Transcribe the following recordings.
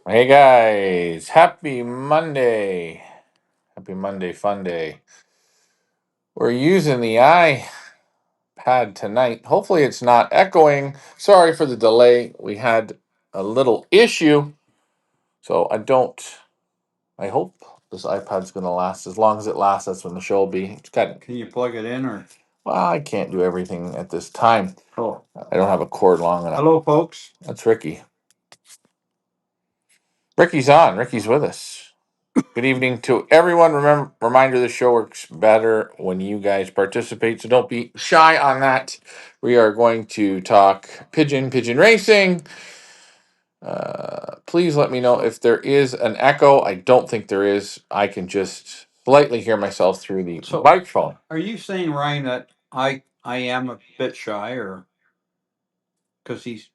Hey guys, happy Monday. Happy Monday fun day. We're using the iPad tonight. Hopefully it's not echoing. Sorry for the delay. We had a little issue. So I hope this iPad's going to last as long as it lasts. That's when the show will be. It's got, Can you plug it in or? well, I can't do everything at this time. Oh, I don't have a cord long enough. hello, folks. That's Ricky. Ricky's on. Ricky's with us. Good evening to everyone. Reminder: the show works better when you guys participate, so don't be shy on that. We are going to talk pigeon racing. Please let me know if there is an echo. I don't think there is. I can just slightly hear myself through the So- microphone. Are you saying, Ryan, that I am a bit shy, or because he's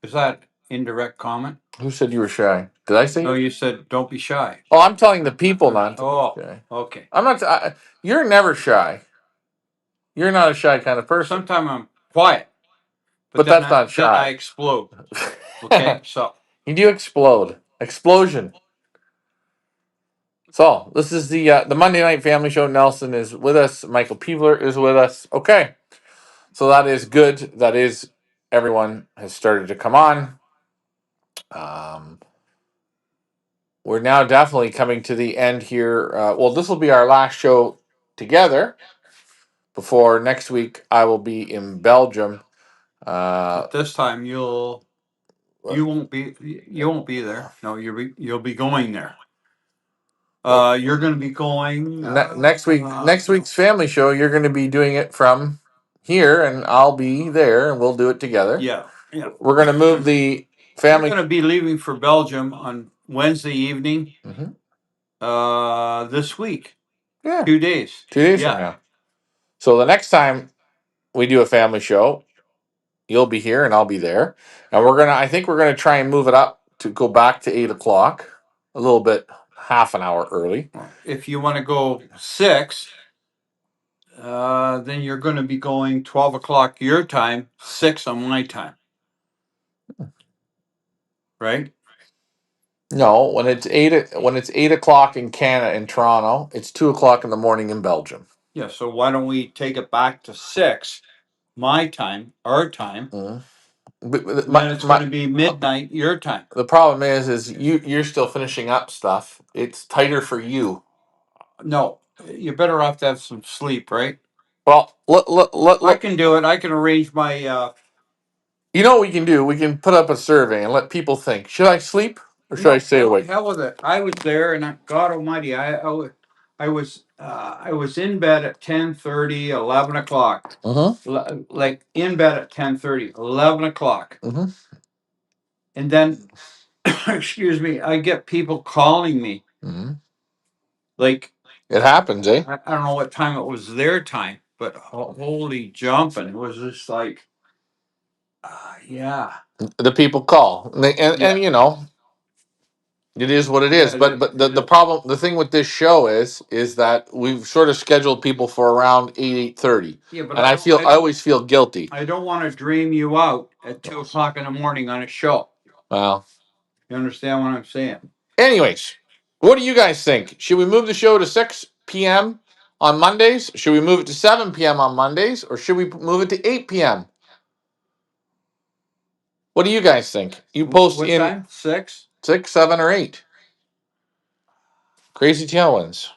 is that indirect comment? Who said you were shy? Did I say? No, you said don't be shy. Oh, I'm telling the people not to Oh, be shy. okay. I'm not. You're never shy. You're not a shy kind of person. Sometimes I'm quiet, But then that's not then I shy. explode. Okay, so You do explode. Explosion. So this is the Monday Night Family Show. Nelson is with us. Michael Peevler is with us. Okay, so that is good. That is everyone has started to come on. Um, we're now definitely coming to the end here. Well, this will be our last show together before next week. I will be in Belgium. but this time you won't be there. No, you'll be going there. You're going to be going Next week. Next week's family show. You're going to be doing it from here, and I'll be there, and we'll do it together. Yeah, yeah. We're going to move the We're family. going to be leaving for Belgium on Wednesday evening. Mhm. This week, Yeah, 2 days. 2 days from Yeah, now. So the next time we do a family show, you'll be here and I'll be there, and I think we're gonna try and move it up to go back to 8 o'clock, a little bit, half an hour early. if you want to go 6, then you're going to be going 12 o'clock your time, 6 on my time, right? No, when it's 8 o'clock in Canada in Toronto, it's 2 o'clock in the morning in Belgium. Yeah. So why don't we take it back to 6, my time, our time? Mhm. Then it's going to be midnight your time. The problem is you're still finishing up stuff. It's tighter for you. No, you're better off to have some sleep, right? Well, I can do it. I can arrange my. you know what we can do? We can put up a survey and let people think. Should I sleep or should I stay awake? Hell with it. I was there, and God Almighty, I was in bed at 10:30, 11 o'clock. Like in bed at 10:30, 11 o'clock, Mm-hmm. and then, excuse me, I get people calling me. Mm-hmm. Like It happens, eh? I don't know what time it was their time, but holy jumping, it was just like, yeah. The people call, and Yeah. you know it is what it is. Yeah, But the problem, the thing with this show is that we've sort of scheduled people for around 8:30, Yeah, but and I always feel guilty. I don't want to dream you out at 2 o'clock in the morning on a show. Well, You understand what I'm saying? anyways, what do you guys think? Should we move the show to 6 p.m. on Mondays? Should we move it to 7 p.m. on Mondays, or should we move it to 8 p.m.? What do you guys think? You post What in time? 6? 6, 7, or 8. Crazy tailwinds.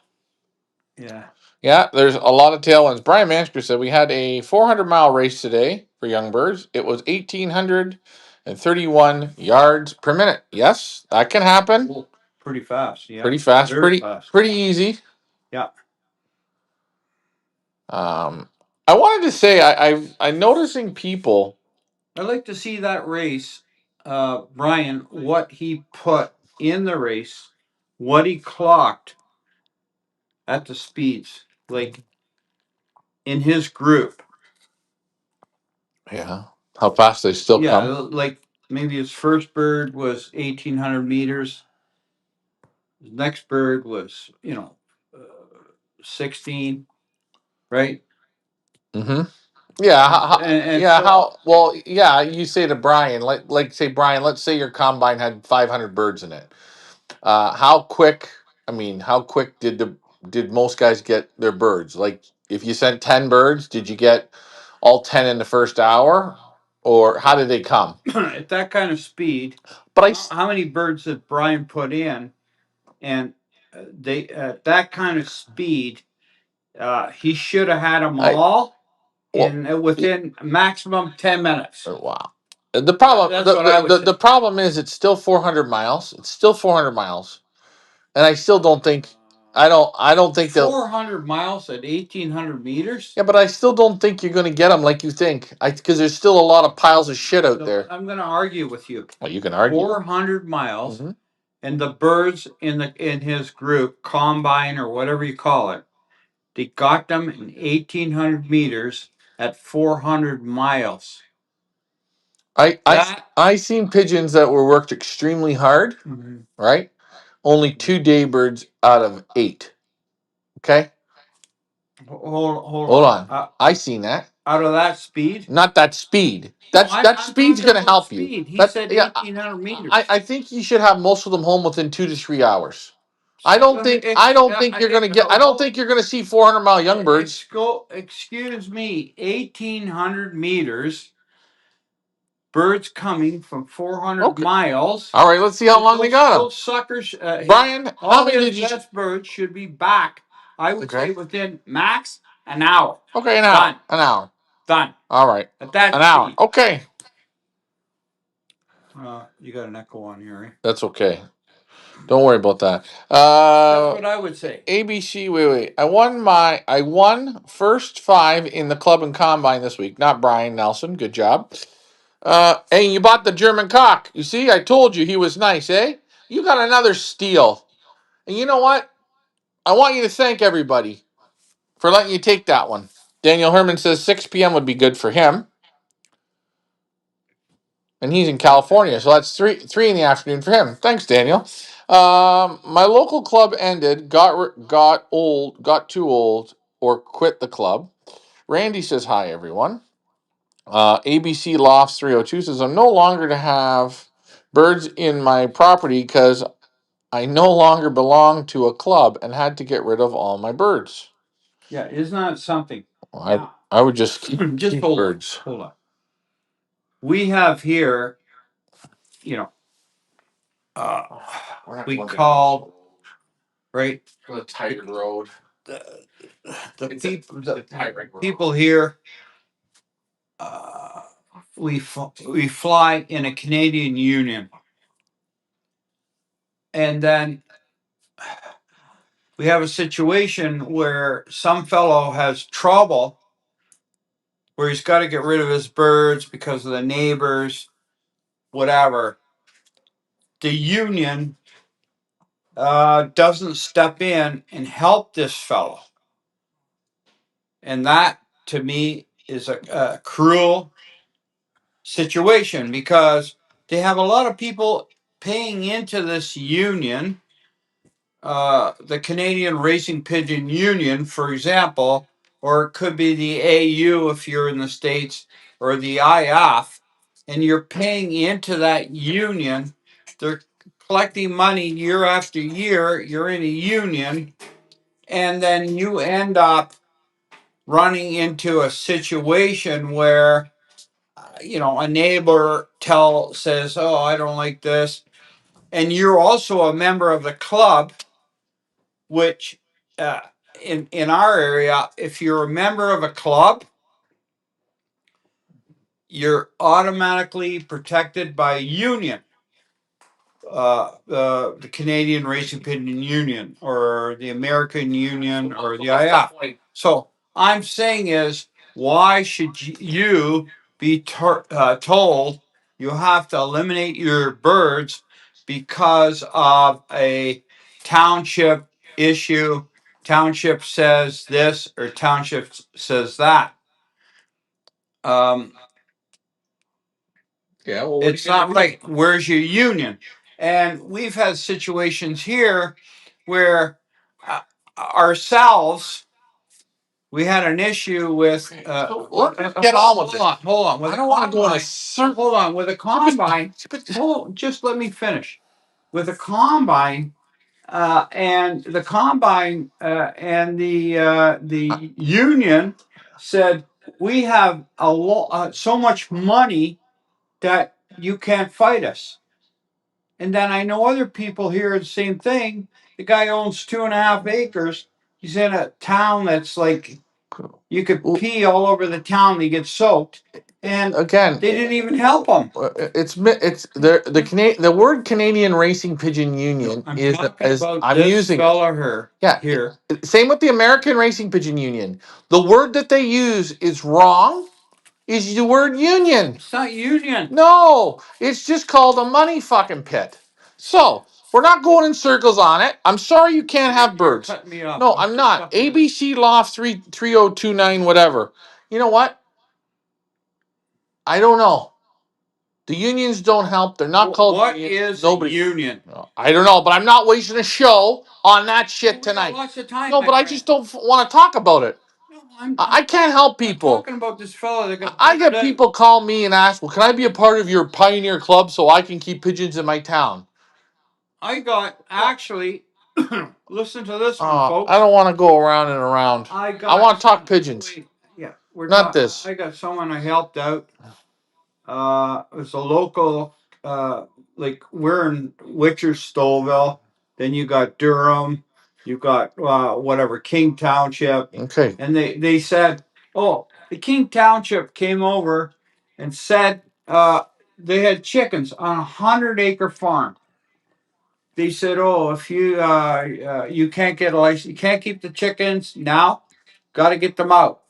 Yeah. Yeah, there's a lot of tailwinds. Brian Mansker said we had a 400-mile race today for young birds. It was 1,831 yards per minute. Yes, that can happen. Oh, pretty fast. Yeah. Pretty fast, Very fast. pretty easy. Yeah. I wanted to say I'm noticing people. I'd like to see that race, Brian, what he put in the race, what he clocked at the speeds, like in his group. Yeah, how fast they still Yeah, come. like maybe his first bird was 1,800 meters. His next bird was, uh, 16, right? Mm-hmm. Yeah, And yeah. so How well? Yeah, you say to Brian, like say Brian. Let's say your combine had 500 birds in it. How quick? I mean, how quick did most guys get their birds? Like, if you sent 10 birds, did you get all 10 in the first hour, or how did they come? at that kind of speed, But how many birds did Brian put in? And they at that kind of speed, he should have had them I all well, in within maximum 10 minutes. wow. The problem That's what I would say. the problem is it's still 400 miles. It's still 400 miles, and I still don't think I don't think they'll. 400 miles at 1,800 meters. Yeah, but I still don't think you're going to get them like you think. Because there's still a lot of piles of shit out So there. I'm going to argue with you. Well, you can argue. 400 miles, Hmm. and the birds in his group, combine or whatever you call it, they got them in 1,800 meters at 400 miles. That I seen pigeons that were worked extremely hard. Mhm. Right, only 2 daybirds out of 8. Okay, Hold hold on. on. I seen that. Out of that speed? Not that speed. No, That I'm speed's talking going to about help you. speed. He That said yeah. 1,800 meters. I think you should have most of them home within 2 to 3 hours. I don't think you're going to get. I don't think you're going to see 400-mile young birds. Excuse me, 1,800 meters. Birds coming from 400 Okay. miles. All right. Let's see how long they got them. Those suckers, Brian, how all many his did you? best birds should be back. I would say Okay. within max an hour. Okay, an hour. Done. An hour. Done. All right. At that An hour. speed. Okay. You got an echo on here. Eh? That's okay. Don't worry about that. That's what I would say. ABC. Wait. I won first 5 in the club and combine this week. Not Brian Nelson. Good job. Hey, you bought the German cock. You see, I told you he was nice, eh? You got another steal. And you know what? I want you to thank everybody for letting you take that one. Daniel Herman says 6 p.m. would be good for him. And he's in California, so that's three in the afternoon for him. Thanks, Daniel. My local club ended, got too old, or quit the club. Randy says hi, everyone. ABC Lofts 302 says I'm no longer to have birds in my property because I no longer belong to a club and had to get rid of all my birds. Yeah, isn't that something? I would just keep hold birds. Hold on. We have here, you know, we called right the Tiger Road. people here. We fly in a Canadian Union, and then we have a situation where some fellow has trouble, where he's got to get rid of his birds because of the neighbors, whatever. The union doesn't step in and help this fellow, and that to me is a cruel situation because they have a lot of people paying into this union, the Canadian Racing Pigeon Union, for example, or it could be the AU if you're in the States, or the IF, and you're paying into that union. They're collecting money year after year. You're in a union, and then you end up running into a situation where a neighbor says, "Oh, I don't like this," and you're also a member of the club, which uh, in our area, if you're a member of a club, you're automatically protected by a union, the Canadian Racing Pigeon Union or the American Union or the IF. So I'm saying is, why should you be told you have to eliminate your birds because of a township issue? Township says this or township says that. Yeah, well, It's not right. Where's your union? And we've had situations here where ourselves, we had an issue with. Let's get on with it. Hold on. With I a don't want to go in a combine- circle. Hold on, with a combine. Just let me finish. With a combine, and the combine and the union said we have so much money that you can't fight us. And then I know other people here the same thing. The guy owns 2.5 acres. He's in a town that's like you could pee all over the town. He gets soaked, and Again, they didn't even help him. it's the word Canadian Racing Pigeon Union I'm is talking as about I'm this using. fella here. Yeah, Here. same with the American Racing Pigeon Union. The word that they use is wrong. Is the word union? It's not union. No, it's just called a money fucking pit. So we're not going in circles on it. I'm sorry you can't have birds. Cut me off. No, I'm not. ABC Loft 3029 whatever. You know what? I don't know. The unions don't help. They're not called What unions. is Nobody. union? No, I don't know, but I'm not wasting a show on that shit We got tonight. lots of time. No, my but I friend. just don't want to talk about it. No, I can't help I'm people. talking about this fella that got. I get people call me and ask, "Well, can I be a part of your pioneer club so I can keep pigeons in my town?" I got actually. Listen to this one, folks. I don't want to go around and around. I want to talk pigeons, Yeah, not this. I got someone I helped out. It's a local. Like we're in Witcher, Stouffville. Then you got Durham. You got whatever King Township. Okay. And they said, oh, the King Township came over and said they had chickens on 100-acre farm. They said, oh, if you can't get a license, you can't keep the chickens now, got to get them out.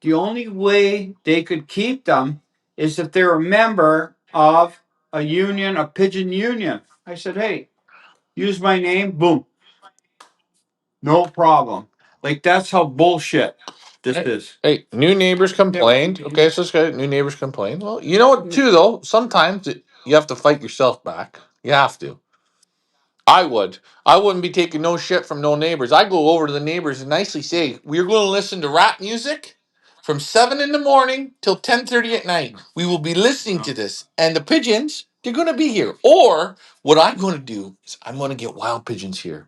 The only way they could keep them is if they're a member of a union, a pigeon union. I said, hey, use my name, boom, no problem. Like that's how bullshit this is. Hey, new neighbors complained. Okay, so this guy, new neighbors complained. Well, you know what, too, though? Sometimes you have to fight yourself back. You have to. I would. I wouldn't be taking no shit from no neighbors. I go over to the neighbors and nicely say, "We're going to listen to rap music from 7 in the morning till 10:30 at night. We will be listening to this, and the pigeons, they're going to be here." Or what I'm going to do is I'm going to get wild pigeons here.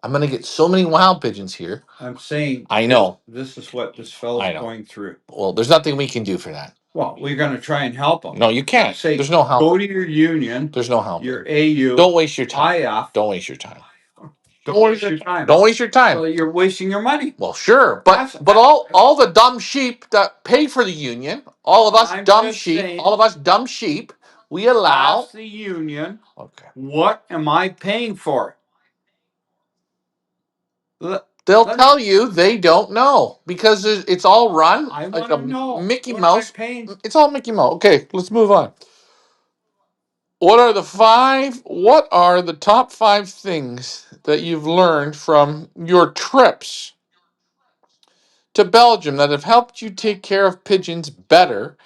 I'm going to get so many wild pigeons here. I'm saying, I know. this is what this fellow's going through. Well, there's nothing we can do for that. Well, we're going to try and help them. No, you can't. Say, There's no help. go to your union, There's no help. your AU. Don't waste your time. IF. Don't waste your time. Don't waste your time. Don't waste your time. So you're wasting your money. Well, sure, but all the dumb sheep that pay for the union, all of us I'm dumb just sheep, saying- all of us dumb sheep, we allow. Ask the union, Okay. what am I paying for? They'll tell you they don't know because it's all run I like want a to know. Mickey What am I Mouse. paying? It's all Mickey Mouse. Okay, let's move on. What are the top 5 things that you've learned from your trips to Belgium that have helped you take care of pigeons better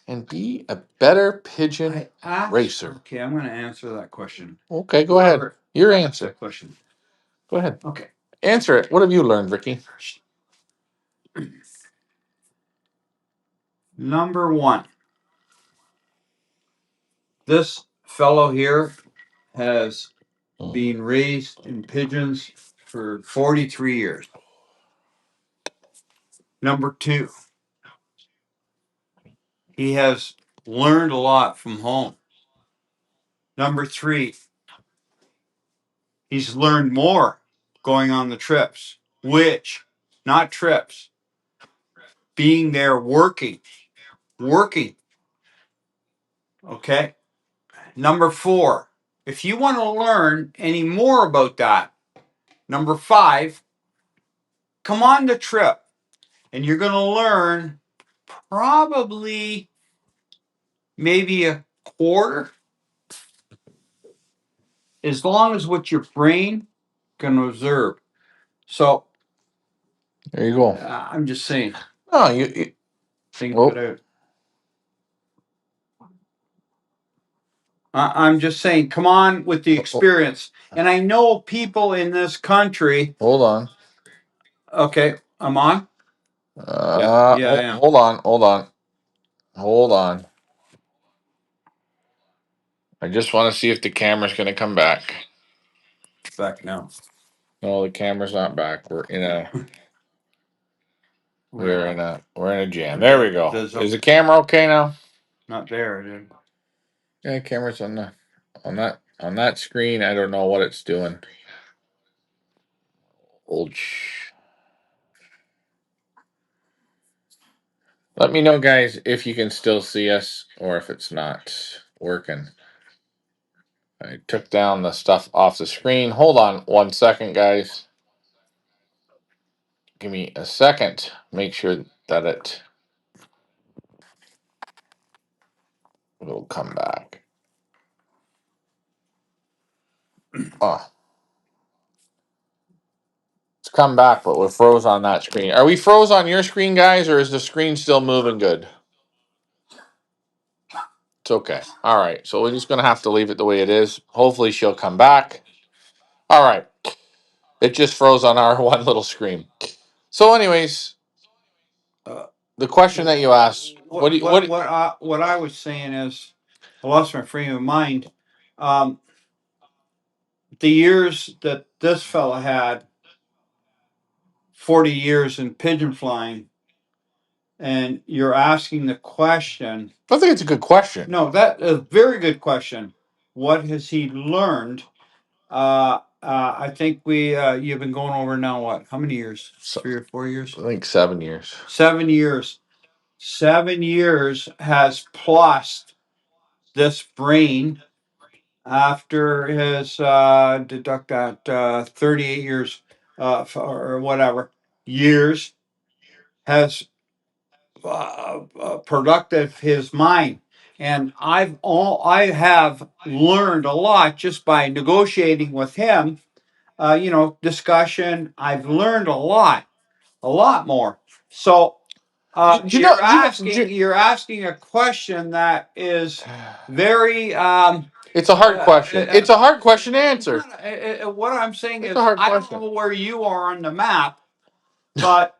and be a better pigeon racer? Okay, I'm going to answer that question. Okay, go ahead. Your answer. That question. Go ahead. Okay. Answer it. What have you learned, Ricky? Number 1. This fellow here has been raised in pigeons for 43 years. Number 2, he has learned a lot from home. Number 3, he's learned more going on the trips, not trips, being there working. Okay. Number 4, if you want to learn any more about that, number 5, come on the trip and you're going to learn probably maybe a quarter, as long as what your brain can observe. So there you go. I'm just saying. No, you Think it out. I'm just saying, come on with the experience. And I know people in this country. Hold on. Okay, I'm on. Yeah, I am. Hold on, hold on, hold on. I just want to see if the camera's going to come back. Back now. No, the camera's not back. We're in a jam. There we go. Is the camera okay now? Not there, dude. Yeah, camera's on that screen. I don't know what it's doing. Old Let me know, guys, if you can still see us or if it's not working. I took down the stuff off the screen. Hold on 1 second, guys. Give me a second. Make sure that it will come back. Oh, it's come back, but we're froze on that screen. Are we froze on your screen, guys, or is the screen still moving good? It's okay. All right. So we're just going to have to leave it the way it is. Hopefully she'll come back. All right. It just froze on our one little screen. So, anyways, Uh, the question that you asked, what I was saying is, I lost my frame of mind. Um, the years that this fella had, 40 years in pigeon flying, and you're asking the question. I think it's a good question. No, that a very good question. What has he learned? I think you've been going over now. What? How many years? So, 3 or 4 years. I think 7 years. 7 years. 7 years has plussed this brain after his deduct that 38 years or whatever years has productive his mind. And I have learned a lot just by negotiating with him. Discussion. I've learned a lot more. So you're asking a question that is very It's a hard question. It's a hard question to answer. what I'm saying It's is a hard I don't question. know where you are on the map, but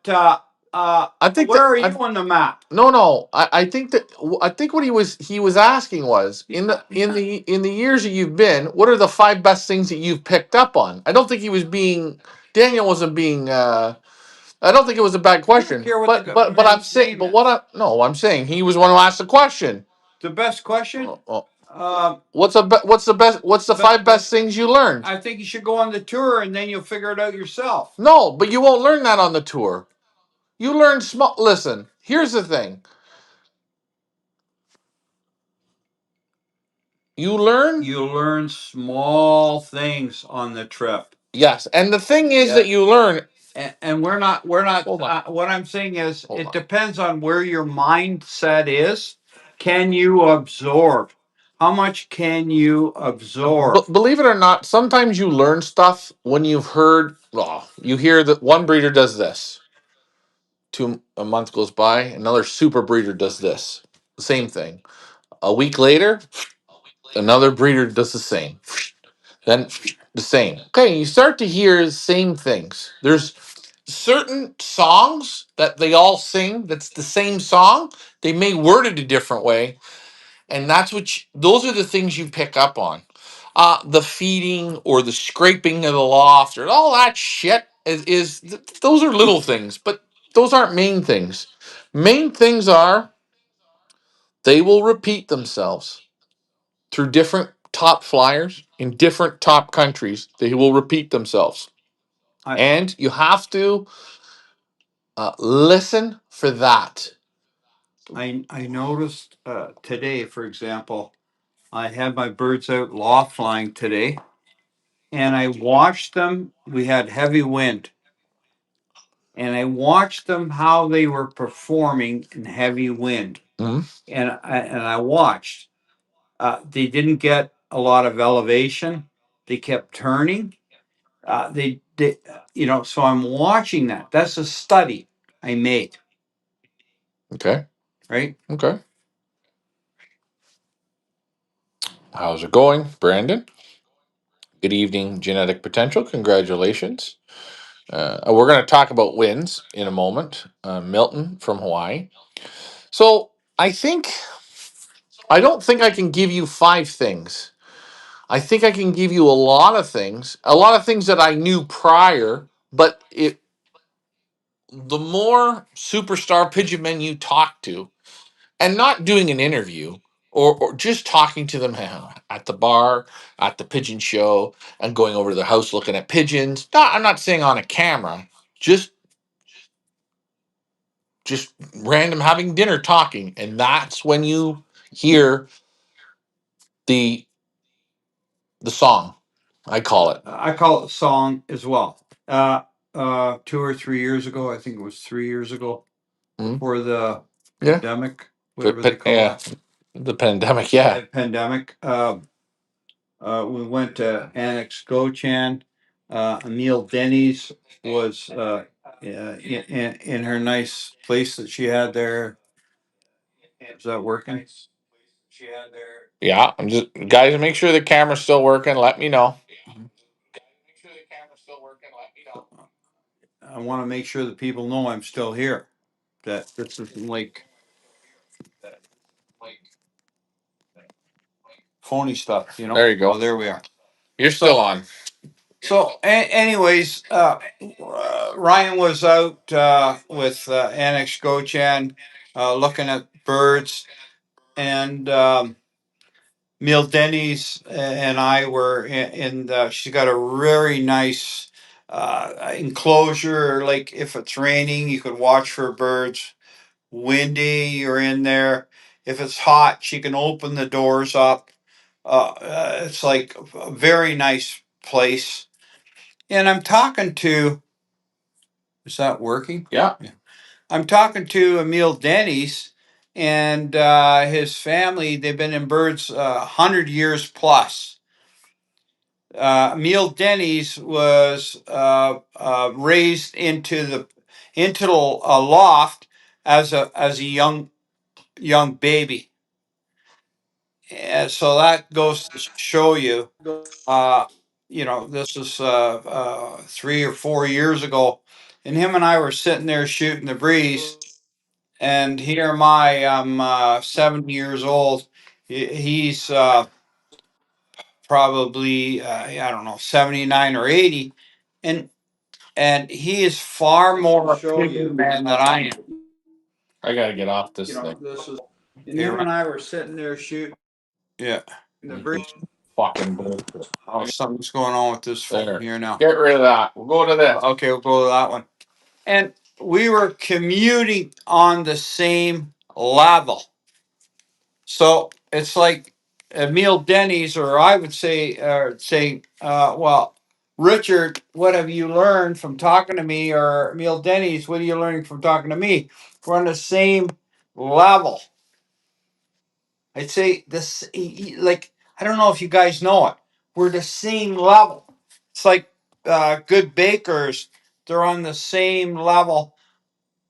I think where are that you on the map? no. I think what he was asking was in the years that you've been, what are the 5 best things that you've picked up on? I don't think he was being Daniel wasn't being. I don't think it was a bad I don't question. care what But the but but I'm man's saying. name But what is. I no, I'm saying he was one who asked the question. The best question. Oh, Um, what's the best? What's the But- 5 best things you learned? I think you should go on the tour and then you'll figure it out yourself. No, but you won't learn that on the tour. You learn small. Listen, here's the thing. You learn. You learn small things on the trip. Yes, and the thing is Yeah. that you learn. And we're not Hold on. what I'm saying is Hold it on. depends on where your mindset is. Can you absorb? How much can you absorb? But believe it or not, sometimes you learn stuff when you've heard. Oh, you hear that one breeder does this. A month goes by, another super breeder does this. Same thing. A week later, another breeder does the same. Then the same. Okay, you start to hear the same things. There's certain songs that they all sing that's the same song. They may word it a different way, and those are the things you pick up on. The feeding or the scraping of the loft or all that shit those are little things, but those aren't main things. Main things are they will repeat themselves through different top flyers in different top countries. They will repeat themselves, I and you have to listen for that. I noticed today, for example, I had my birds out loft flying today, and I watched them. We had heavy wind, and I watched them how they were performing in heavy wind, Mhm. and I watched. They didn't get a lot of elevation. They kept turning. So I'm watching that. That's a study I made, Okay. right? Okay. How's it going, Brandon? Good evening, Genetic Potential. Congratulations. We're going to talk about wins in a moment. Milton from Hawaii. So I don't think I can give you 5 things. I think I can give you a lot of things that I knew prior, but the more superstar pigeon men you talk to, and not doing an interview or just talking to them at the bar, at the pigeon show, and going over to their house looking at pigeons. I'm not saying on a camera, just just random having dinner talking, and that's when you hear the the song. I call it. I call it song as well. 2 or 3 years ago, I think it was 3 years ago, Mhm. before the Yeah, pandemic, whatever they call yeah, it, the pandemic. Yeah, the pandemic. We went to Annex Gochan. Emil Denny's was in her nice place that she had there. Is that working? yeah. I'm just guys. Make sure the camera's still working. Let me know. I want to make sure that people know I'm still here. That this isn't like phony stuff, you know. There you go. Oh, there we are. You're still on. So, anyways, Ryan was out with Annex Gochan looking at birds, and Neil Denny's and I were she's got a very nice enclosure. Like if it's raining, you could watch for birds. Windy, you're in there. If it's hot, she can open the doors up. It's like a very nice place. And I'm talking to, is that working? Yeah. I'm talking to Emil Denny's and his family. They've been in birds 100 years plus. Emil Denny's was raised into a loft as a young baby. And so that goes to show you, uh, this is 3 or 4 years ago, and him and I were sitting there shooting the breeze, and here am I. I'm 70 years old. He's probably I don't know, 79 or 80, and he is far more a man than I am. I gotta get off this thing. This is, and him and I were sitting there shooting. Yeah. The breeze. Fucking bullshit. Oh, something's going on with this phone There. here now. Get rid of that. We'll go to this. Okay, we'll go to that one. And we were commuting on the same level. So it's like Emil Denny's, or I would say, well, Richard, what have you learned from talking to me? Or Emil Denny's, what are you learning from talking to me? We're on the same level. I'd say this, like, I don't know if you guys know it. We're the same level. It's like good bakers, they're on the same level.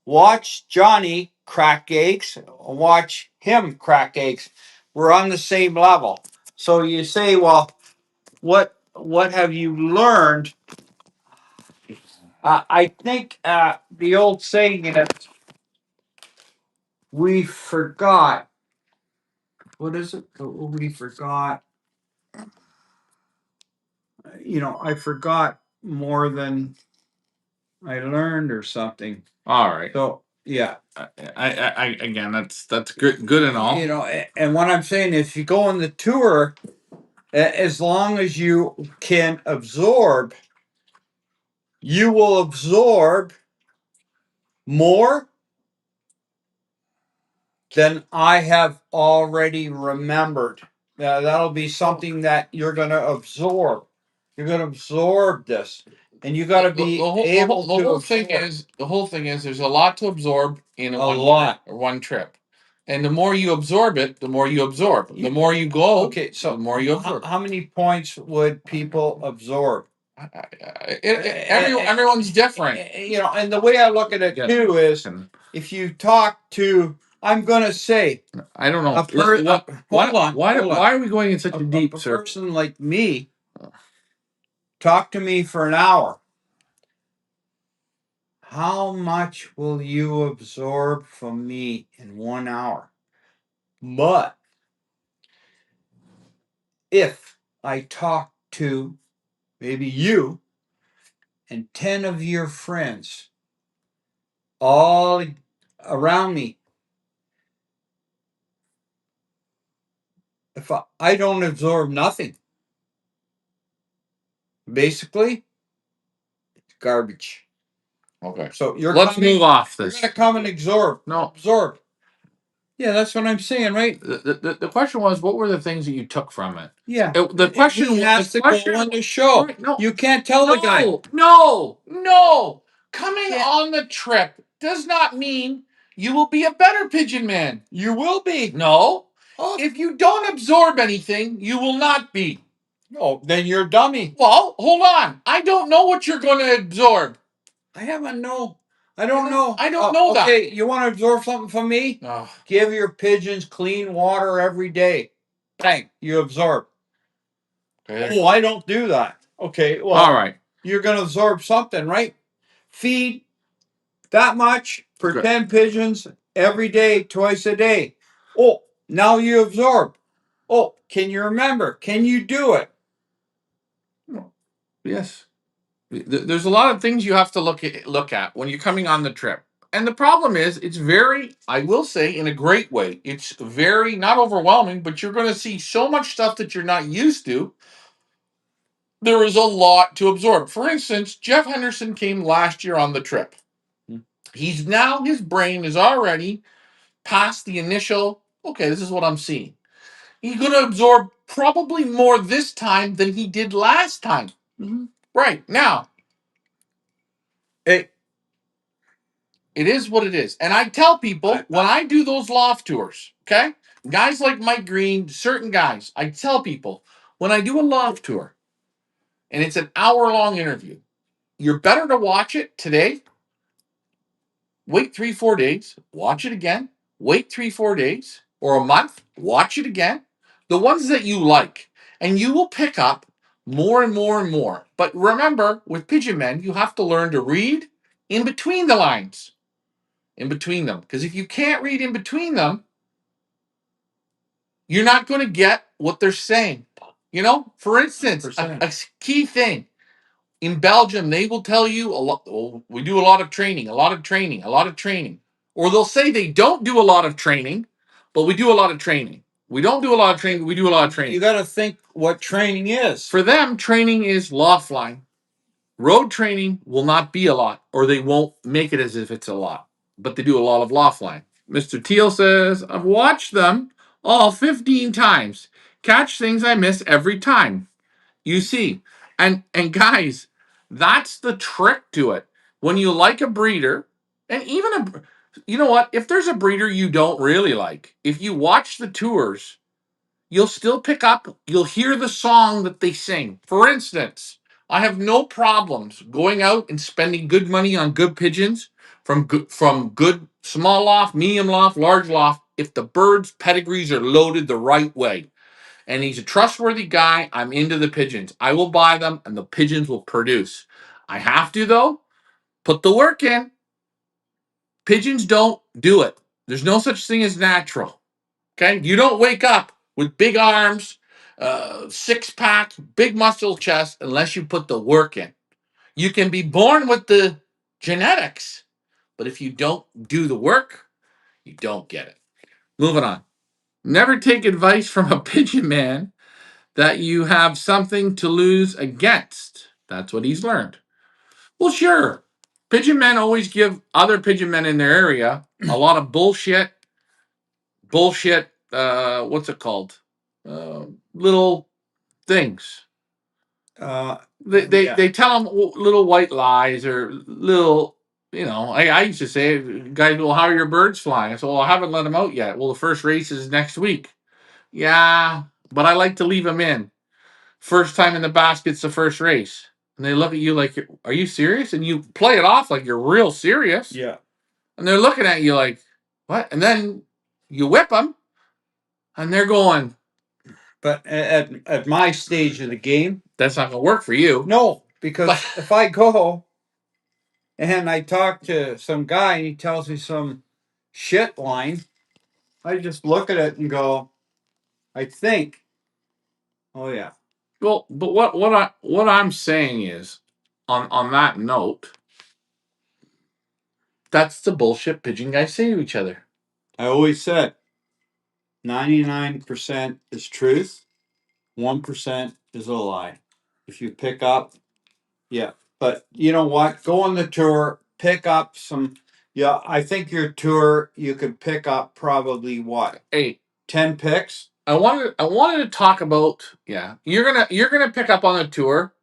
Watch Johnny crack eggs, watch him crack eggs. We're on the same level. So you say, well, what have you learned? I think the old saying is, we forgot. What is it? We forgot. I forgot more than I learned or something. All right. So yeah, I again, that's good and all. And what I'm saying is, if you go on the tour, as long as you can absorb, you will absorb more than I have already remembered. That'll be something that you're going to absorb. You're going to absorb this, and you got to be able The to whole thing absorb. is the whole thing is there's a lot to absorb in A one lot. one trip, and the more you absorb it, the more you absorb. The more you go, Okay, so the more you absorb. how many points would people absorb? Everyone's different. And the way I look at it too is, if you talk to, I'm gonna say, I don't know. hold on. Why are we going in such a deep a circle? person like me, talk to me for an hour. how much will you absorb from me in 1 hour? But if I talk to maybe you and 10 of your friends all around me, if I don't absorb nothing, basically, it's garbage. Okay. So Let's move off You're this. gonna come and absorb. No. Absorb. Yeah, that's what I'm saying, right? The question was, what were the things that you took from it? Yeah. The question He has to go on the show. Right, no. You can't tell the guy. No. Coming Yeah. on the trip does not mean you will be a better pigeon man. You will be. No. Oh, If you don't absorb anything, you will not be. no, then you're a dummy. Well, hold on. I don't know what you're going to absorb. I haven't know. I don't know. I don't know that. Okay, you want to absorb something from me? Oh, Give your pigeons clean water every day. Bang, you absorb. okay. Oh, I don't do that. Okay, well, All right. you're going to absorb something, right? Feed that much for Good. 10 pigeons every day, twice a day. Oh, now you absorb. Oh, can you remember? Can you do it? Yes. There's a lot of things you have to look at when you're coming on the trip. And the problem is, it's very, I will say, in a great way, it's very not overwhelming, but you're going to see so much stuff that you're not used to. There is a lot to absorb. For instance, Jeff Henderson came last year on the trip. His brain is already past the initial, okay, this is what I'm seeing. He's going to absorb probably more this time than he did last time. Mm-hmm. Right. Now, Hey, it is what it is. And I tell people when I do those loft tours, okay? Guys like Mike Green, certain guys, I tell people when I do a loft tour and it's an hour-long interview, you're better to watch it today, wait 3-4 days, watch it again, wait 3-4 days or a month, watch it again. The ones that you like, and you will pick up more and more and more. But remember, with Pigeon Men, you have to learn to read in between the lines. In between them. Because if you can't read in between them, you're not going to get what they're saying. You know, for instance, a key thing in Belgium, they will tell you a lot. Oh, we do a lot of training, a lot of training, a lot of training. Or they'll say they don't do a lot of training, but we do a lot of training. We don't do a lot of training, we do a lot of training. You got to think what training is. For them, training is loft flying. Road training will not be a lot, or they won't make it as if it's a lot. But they do a lot of loft flying. Mr. Teal says, I've watched them all 15 times. Catch things I miss every time. You see. And guys, that's the trick to it. When you like a breeder, and even you know what? If there's a breeder you don't really like, if you watch the tours, you'll still pick up, you'll hear the song that they sing. For instance, I have no problems going out and spending good money on good pigeons from good small loft, medium loft, large loft, if the birds' pedigrees are loaded the right way. And he's a trustworthy guy. I'm into the pigeons. I will buy them and the pigeons will produce. I have to, though, put the work in. Pigeons don't do it. There's no such thing as natural. Okay? You don't wake up with big arms, six pack, big muscle chest unless you put the work in. You can be born with the genetics, but if you don't do the work, you don't get it. Moving on. Never take advice from a pigeon man that you have something to lose against. That's what he's learned. Well, sure. Pigeon men always give other pigeon men in their area a lot of bullshit, what's it called? Little things. They tell them little white lies or little, I used to say, guys, well, how are your birds flying? I said, well, I haven't let them out yet. Well, the first race is next week. Yeah, but I like to leave them in. First time in the basket's the first race. And they look at you like, are you serious? And you play it off like you're real serious. Yeah. And they're looking at you like, what? And then you whip them and they're going, but at my stage of the game, that's not going to work for you. No, because if I go and I talk to some guy and he tells me some shit line, I just look at it and go, I think, oh yeah. Well, but what I'm saying is, on that note, that's the bullshit pigeon guys say to each other. I always said 99% is truth, 1% is a lie. If you pick up, yeah. But you know what? Go on the tour, pick up some. Yeah, I think your tour you could pick up probably what? Hey, 10 picks? I wanted to talk about, yeah. You're gonna pick up on the tour.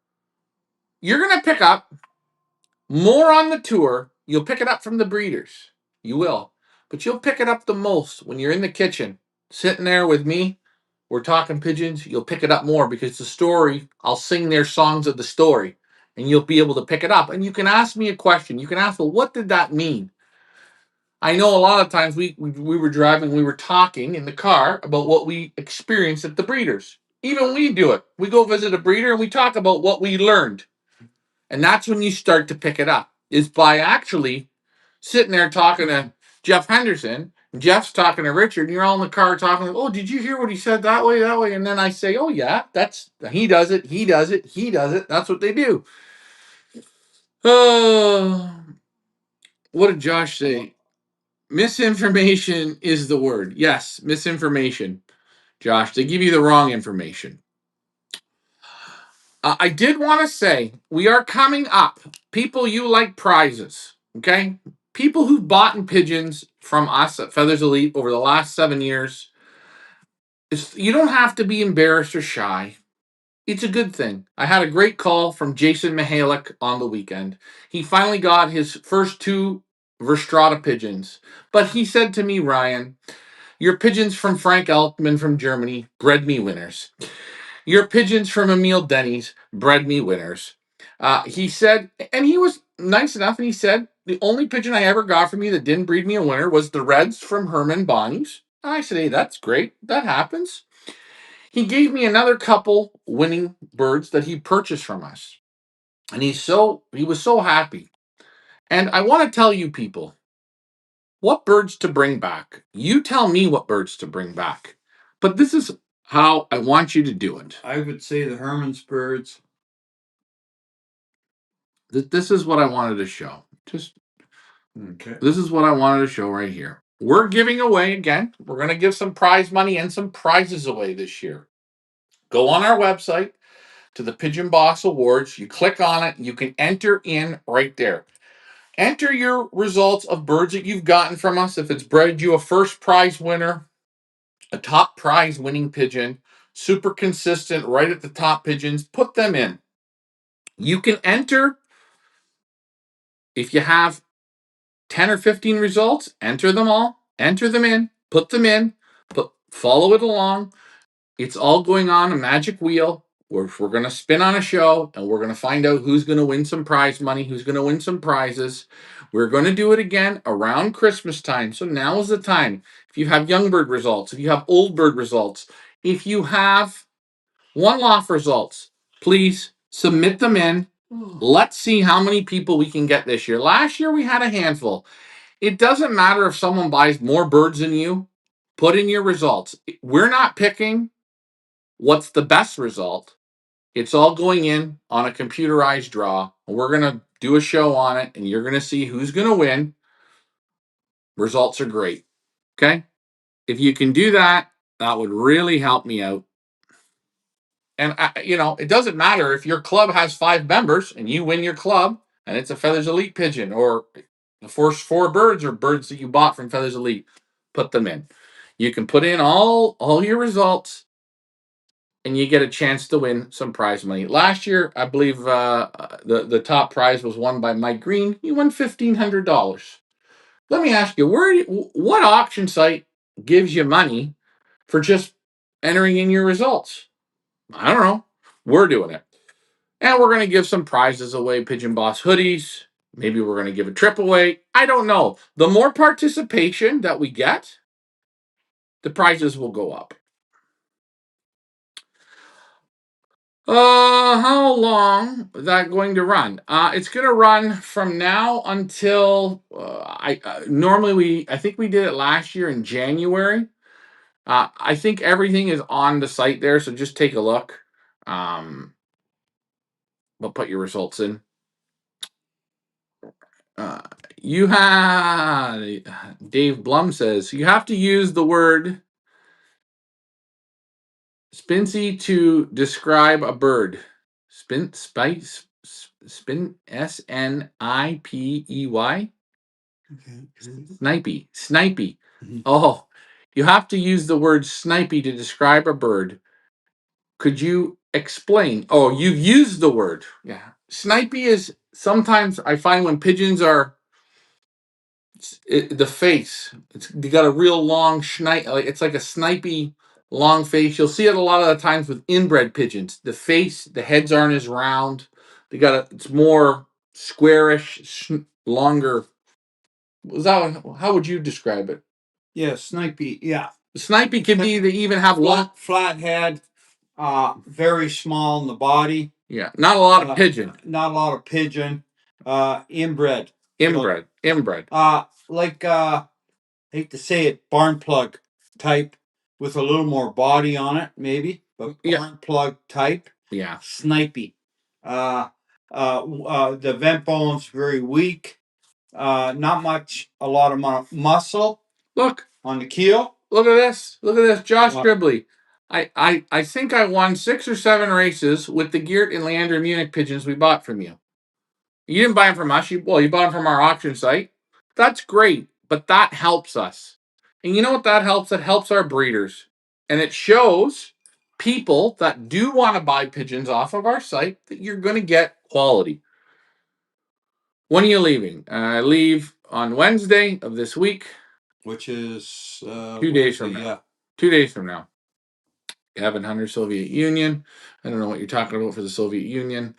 You're gonna pick up more on the tour. You'll pick it up from the breeders. You will. But you'll pick it up the most when you're in the kitchen, sitting there with me. We're talking pigeons. You'll pick it up more because the story, I'll sing their songs of the story and you'll be able to pick it up. And you can ask me a question. You can ask, well, what did that mean? I know a lot of times we were driving, we were talking in the car about what we experienced at the breeders. Even we do it. We go visit a breeder and we talk about what we learned. And that's when you start to pick it up, is by actually sitting there talking to Jeff Henderson. And Jeff's talking to Richard, and you're all in the car talking, oh, did you hear what he said that way, that way? And then I say, oh, yeah, that's, he does it, he does it, he does it. That's what they do. What did Josh say? Misinformation is the word. Yes, misinformation, Josh. They give you the wrong information. I did want to say we are coming up. People, you like prizes, okay? People who've bought in pigeons from us at Feathers Elite over the last 7 years, you don't have to be embarrassed or shy. It's a good thing. I had a great call from Jason Mihalik on the weekend. He finally got his first 2 Verstrata pigeons. But he said to me, Ryan, your pigeons from Frank Elkman from Germany bred me winners. Your pigeons from Emil Denny's bred me winners. He said, and he was nice enough, and he said, the only pigeon I ever got from you that didn't breed me a winner was the Reds from Herman Bonnie's. I said, hey, that's great. That happens. He gave me another couple winning birds that he purchased from us. And he was so happy. And I want to tell you people, what birds to bring back. You tell me what birds to bring back. But this is how I want you to do it. I would say the Herman's birds. This is what I wanted to show. Okay. This is what I wanted to show right here. We're giving away again. We're going to give some prize money and some prizes away this year. Go on our website to the Pigeon Boss Awards. You click on it. You can enter in right there. Enter your results of birds that you've gotten from us. If it's bred you a first prize winner, a top prize winning pigeon, super consistent, right at the top pigeons, put them in. You can enter if you have 10 or 15 results, enter them all, enter them in, put them in, follow it along. It's all going on a magic wheel. We're going to spin on a show and we're going to find out who's going to win some prize money, who's going to win some prizes. We're going to do it again around Christmas time. So now is the time. If you have young bird results, if you have old bird results, if you have one-off results, please submit them in. Let's see how many people we can get this year. Last year we had a handful. It doesn't matter if someone buys more birds than you, put in your results. We're not picking what's the best result. It's all going in on a computerized draw. We're going to do a show on it, and you're going to see who's going to win. Results are great. Okay? If you can do that, that would really help me out. And, it doesn't matter if your club has 5 members and you win your club and it's a Feathers Elite pigeon, or the first 4 birds are birds that you bought from Feathers Elite. Put them in. You can put in all your results and you get a chance to win some prize money. Last year, I believe the top prize was won by Mike Green. He won $1,500. Let me ask you, what auction site gives you money for just entering in your results? I don't know. We're doing it. And we're going to give some prizes away, Pigeon Boss hoodies. Maybe we're going to give a trip away. I don't know. The more participation that we get, the prizes will go up. How long is that going to run? It's going to run from now until I think we did it last year in January. I think everything is on the site there, so just take a look. But put your results in. Uh, you have Dave Blum says you have to use the word Spinsy to describe a bird. Spin Snipey. Snipey. Mm-hmm. Oh, you have to use the word snipey to describe a bird. Could you explain? Oh, you've used the word. Yeah. Snipey is sometimes I find when pigeons are the face. They got a real long snipe. It's like a snipey long face. You'll see it a lot of the times with inbred pigeons. The face, the heads aren't as round. It's more squarish, longer. How would you describe it? Yeah, snipey. Yeah, Snipey can be they even have long, flat head, very small in the body. Yeah, not a lot of pigeon. Not a lot of pigeon. Inbred. Inbred. Like hate to say it, barn plug type with a little more body on it, maybe, but barn plug type. Yeah. Snipey. The vent bone's very weak. Not much, a lot of muscle. Look on the keel. Look at this. Josh Dribley. I think I won 6 or 7 races with the Geert and Leander Munich pigeons we bought from you. You didn't buy them from us. You bought them from our auction site. That's great, but that helps us. And you know what that helps? It helps our breeders. And it shows people that do want to buy pigeons off of our site that you're going to get quality. When are you leaving? I leave on Wednesday of this week. Which is 2 days from now. Yeah. 2 days from now. Gavin Hunter, Soviet Union. I don't know what you're talking about for the Soviet Union.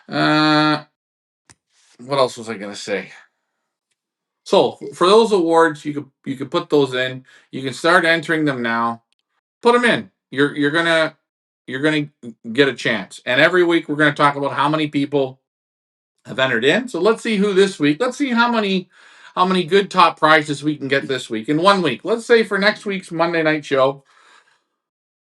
What else was I going to say? So for those awards, you could put those in. You can start entering them now. Put them in. You're gonna get a chance. And every week we're gonna talk about how many people have entered in. So let's see who this week. Let's see how many good top prizes we can get this week in 1 week. Let's say for next week's Monday night show.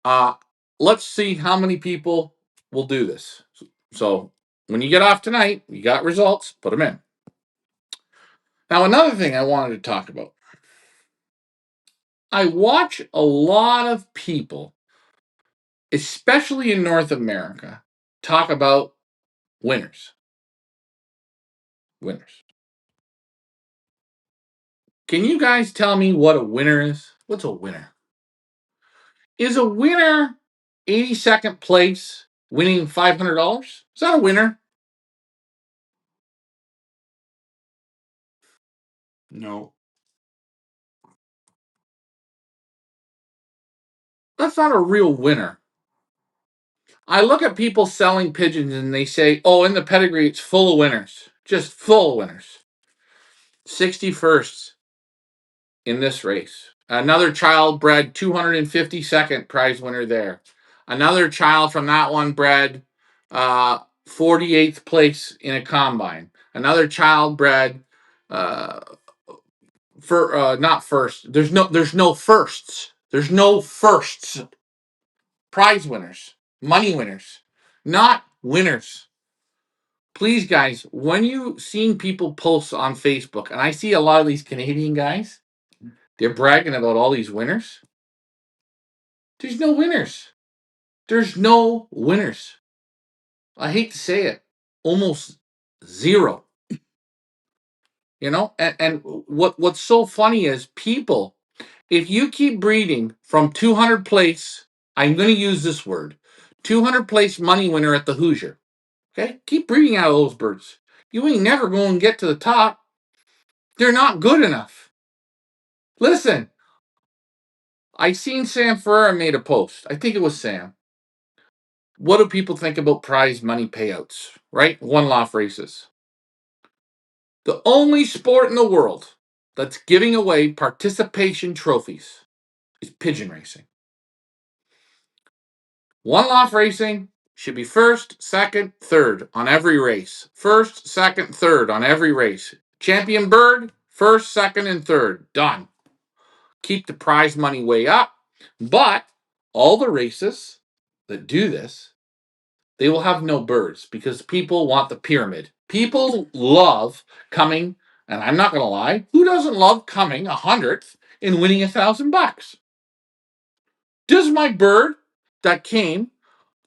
Let's see how many people will do this. So when you get off tonight, you got results. Put them in. Now, another thing I wanted to talk about. I watch a lot of people, especially in North America, talk about winners. Winners. Can you guys tell me what a winner is? What's a winner? Is a winner 82nd place winning $500? Is that a winner? No. That's not a real winner. I look at people selling pigeons and they say, oh, in the pedigree, it's full of winners. Just full of winners. 61st in this race. Another child bred 252nd prize winner there. Another child from that one bred 48th place in a combine. Another child bred not first. There's no firsts. There's no firsts. Prize winners, money winners, not winners. Please, guys, when you seeing people post on Facebook, and I see a lot of these Canadian guys, they're bragging about all these winners. There's no winners. There's no winners. I hate to say it, almost zero. You know, and what's so funny is people, if you keep breeding from 200 place, I'm going to use this word, 200 place money winner at the Hoosier. Okay, keep breeding out of those birds. You ain't never going to get to the top. They're not good enough. Listen, I seen Sam Ferreira made a post. I think it was Sam. What do people think about prize money payouts, right? One-off races. The only sport in the world that's giving away participation trophies is pigeon racing. One-off racing should be first, second, third on every race. First, second, third on every race. Champion bird, first, second, and third. Done. Keep the prize money way up. But all the races that do this, they will have no birds because people want the pyramid. People love coming, and I'm not going to lie, who doesn't love coming 100th and winning $1,000? Does my bird that came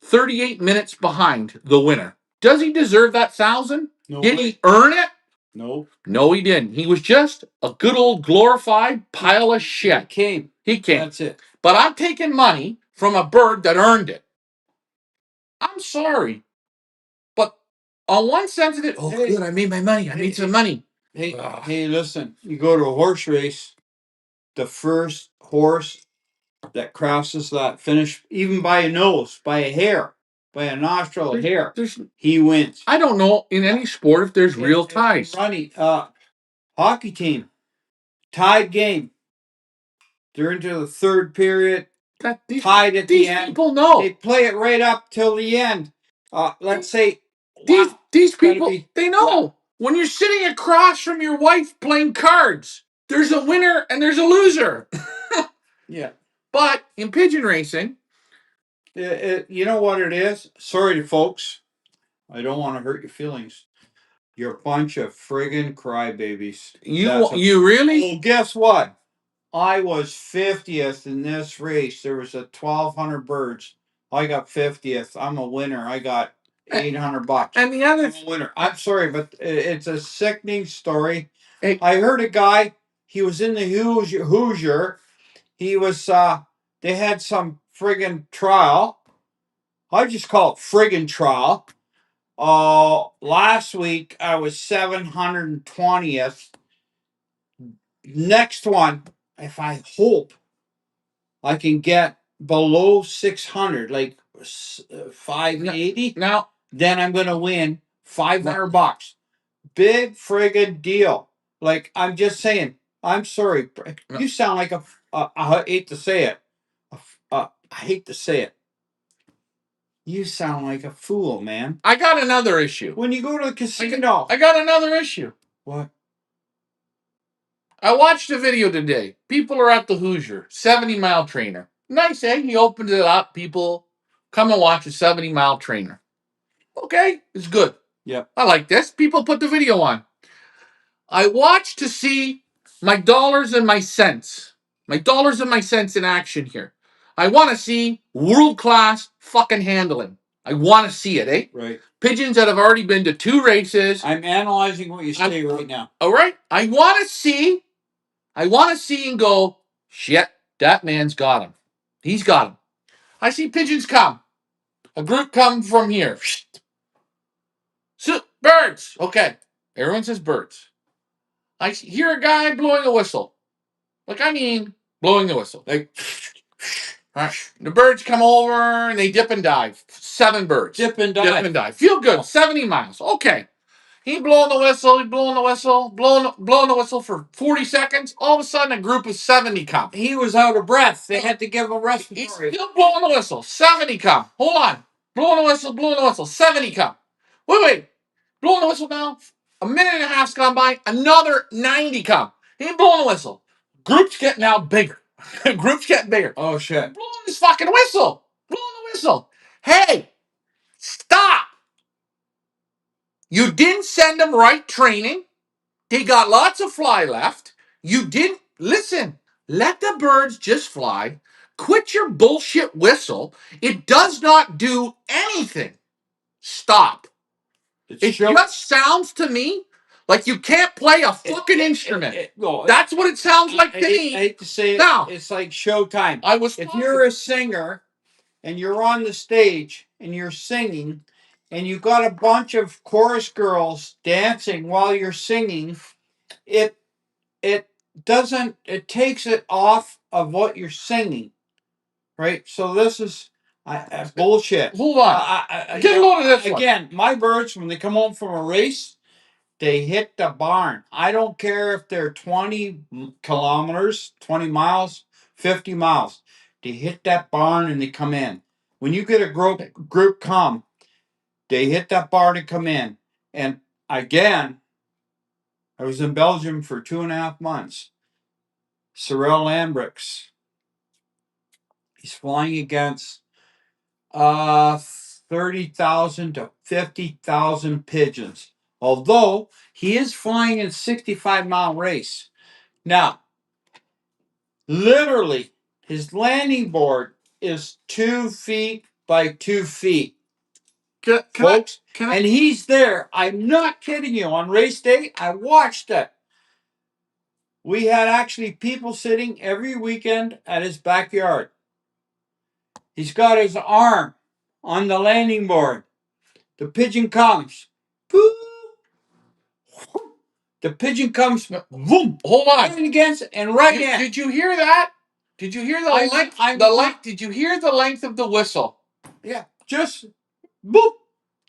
38 minutes behind the winner, does he deserve that 1,000? No Did way. he earn it? No. No, he didn't. He was just a good old glorified pile of shit. Came. He came. That's it. But I'm taking money from a bird that earned it. I'm sorry. But on one sense of it, oh, Hey. good, I made my money. I made some money. Hey, Ugh. hey, listen. You go to a horse race, the first horse that crosses that finish, even by a nose, by a hair, by a nostril, a hair, he wins. I don't know in any sport if there's real ties. Running, hockey team, tied game. They're into the third period. Tied at the end. These people know. They play it right up till the end. Let's say these people they know. When you're sitting across from your wife playing cards, there's a winner and there's a loser. Yeah. But in pigeon racing, you know what it is? Sorry to folks. I don't want to hurt your feelings. You're a bunch of friggin' crybabies. You really? Well, guess what? I was 50th in this race. There was a 1,200 birds. I got 50th. I'm a winner. I got $800. And the other I'm a winner. I'm sorry, but it's a sickening story. Hey. I heard a guy. He was in the Hoosier. He was. They had some friggin' trial. I just call it friggin' trial. Last week I was 720th. Next one, if I hope I can get below 600, like 580, now, then I'm gonna win $500. Big friggin' deal. Like, I'm just saying. I'm sorry. You sound like I hate to say it. I hate to say it. You sound like a fool, man. I got another issue. When you go to the casino. I got another issue. What? I watched a video today. People are at the Hoosier, 70-mile trainer. Nice, eh? He opens it up. People come and watch a 70-mile trainer. Okay, it's good. Yeah. I like this. People put the video on. I watch to see my dollars and my cents. My dollars and my cents in action here. I want to see world-class fucking handling. I want to see it, eh? Right. Pigeons that have already been to 2 races. I'm analyzing what you say right now. All right. I want to see and go, shit, that man's got him. He's got him. I see pigeons come. A group come from here. So, birds. Okay. Everyone says birds. I hear a guy blowing a whistle. Blowing the whistle. Like, the birds come over and they dip and dive. 7 birds. Dip and dive. Feel good. 70 miles. Okay. He blowing the whistle, blowing the whistle for 40 seconds. All of a sudden, a group of 70 come. He was out of breath. They had to give him respiratory. He's still blowing the whistle. 70 come. Hold on. Blowing the whistle. 70 come. Wait. Blowing the whistle now. A minute and a half's gone by. Another 90 come. He ain't blowing the whistle. Group's getting now bigger. Group's getting bigger. Oh, shit. Blowing this fucking whistle. Hey, stop. You didn't send them right training. They got lots of fly left. You didn't listen. Let the birds just fly. Quit your bullshit whistle. It does not do anything. Stop. It just sounds to me like you can't play a fucking instrument. That's what it sounds like to me. I hate to say it. Now, it's like showtime. If you're you're a singer and you're on the stage and you're singing and you got a bunch of chorus girls dancing while you're singing, it takes it off of what you're singing, right? So this is bullshit. Hold on. Get a load of this again. My birds, when they come home from a race, they hit the barn. I don't care if they're 20 kilometers, 20 miles, 50 miles. They hit that barn and they come in. when you get a group come, they hit that bar to come in. And again, I was in Belgium for 2.5 months. Cyril Lambrix, he's flying against 30,000 to 50,000 pigeons. Although he is flying in 65-mile race. Now, literally, his landing board is 2 feet by 2 feet. Folks, and he's there. I'm not kidding you. On race day, I watched it. We had actually people sitting every weekend at his backyard. He's got his arm on the landing board. The pigeon comes. Boo! The pigeon comes. Boom! Hold on. Right against and right in. Did you hear that? Did you hear the length? Did you hear the length of the whistle? Yeah, just boop.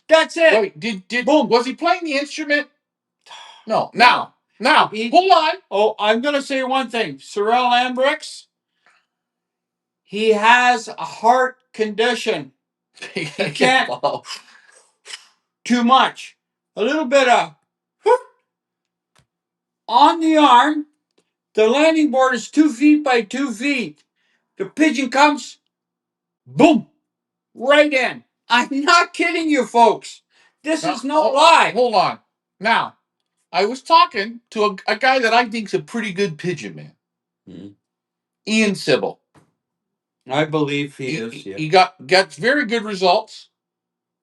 That's it. Wait, boom. Was he playing the instrument? No. Now, hold on. Oh, I'm gonna say one thing. Cyril Lambrix, he has a heart condition. He can't too much. A little bit of on the arm. The landing board is 2 feet by 2 feet. The pigeon comes, boom, right in. I'm not kidding you, folks. This is no lie. Hold on. Now, I was talking to a guy that I think's a pretty good pigeon man. Mm-hmm. Ian Sybil. I believe he is. Yeah. He got very good results,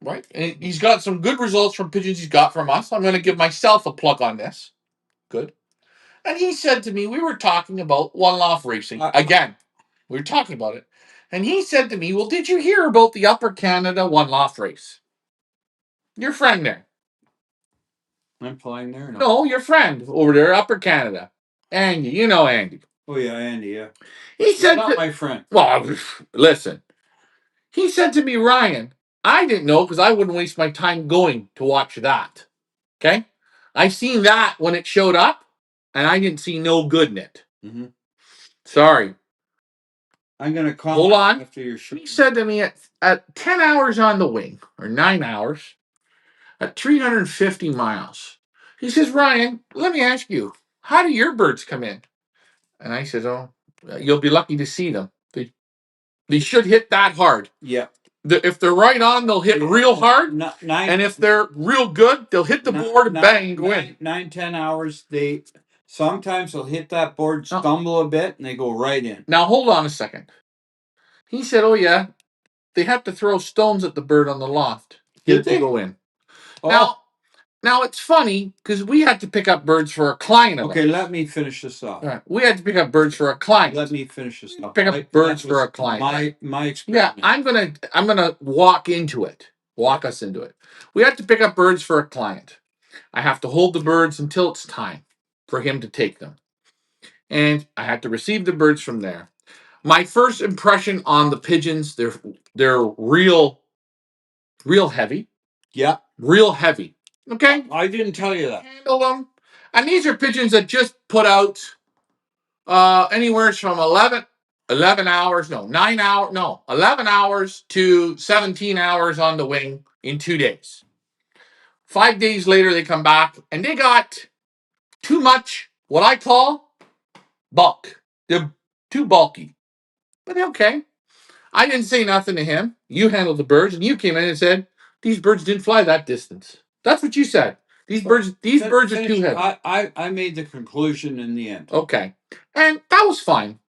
right? And he's got some good results from pigeons he's got from us. I'm going to give myself a plug on this. Good. And he said to me, we were talking about One Loft Racing again. We were talking about it. And he said to me, well, did you hear about the Upper Canada One Loft race? Your friend there. I'm flying there? No, your friend over there, Upper Canada. Andy. You know Andy. Oh, yeah, Andy, yeah. He said not my friend. Well, listen. He said to me, Ryan, I didn't know because I wouldn't waste my time going to watch that. Okay? I seen that when it showed up, and I didn't see no good in it. Mm-hmm. Sorry. I'm going to call Hold on. After your show. He said to me at 10 hours on the wing, or 9 hours, at 350 miles, he says, Ryan, let me ask you, how do your birds come in? And I said, oh, you'll be lucky to see them. They should hit that hard. Yeah. If they're right on, they'll hit real hard. And if they're real good, they'll hit the board and bang, go in. 9-10 hours, sometimes they'll hit that board, stumble a bit, and they go right in. Now, hold on a second. He said, oh, yeah, they have to throw stones at the bird on the loft. Did they? To go in. Oh. Now, it's funny because we had to pick up birds for a client of ours. Let me finish this off. Right. We had to pick up birds for a client. Let me finish this off. Pick up birds for a client. My experience. Yeah, I'm gonna walk into it. Walk us into it. We have to pick up birds for a client. I have to hold the birds until it's time for him to take them. And I had to receive the birds from there. My first impression on the pigeons, they're real heavy. Yeah. Real heavy. Okay? I didn't tell you that. Handle them. And these are pigeons that just put out anywhere from 11 hours, 11 hours to 17 hours on the wing in 2 days. 5 days later, they come back and they got too much, what I call bulk. They're too bulky. But okay. I didn't say nothing to him. You handled the birds and you came in and said, these birds didn't fly that distance. That's what you said. These birds are too heavy. I made the conclusion in the end. Okay. And that was fine.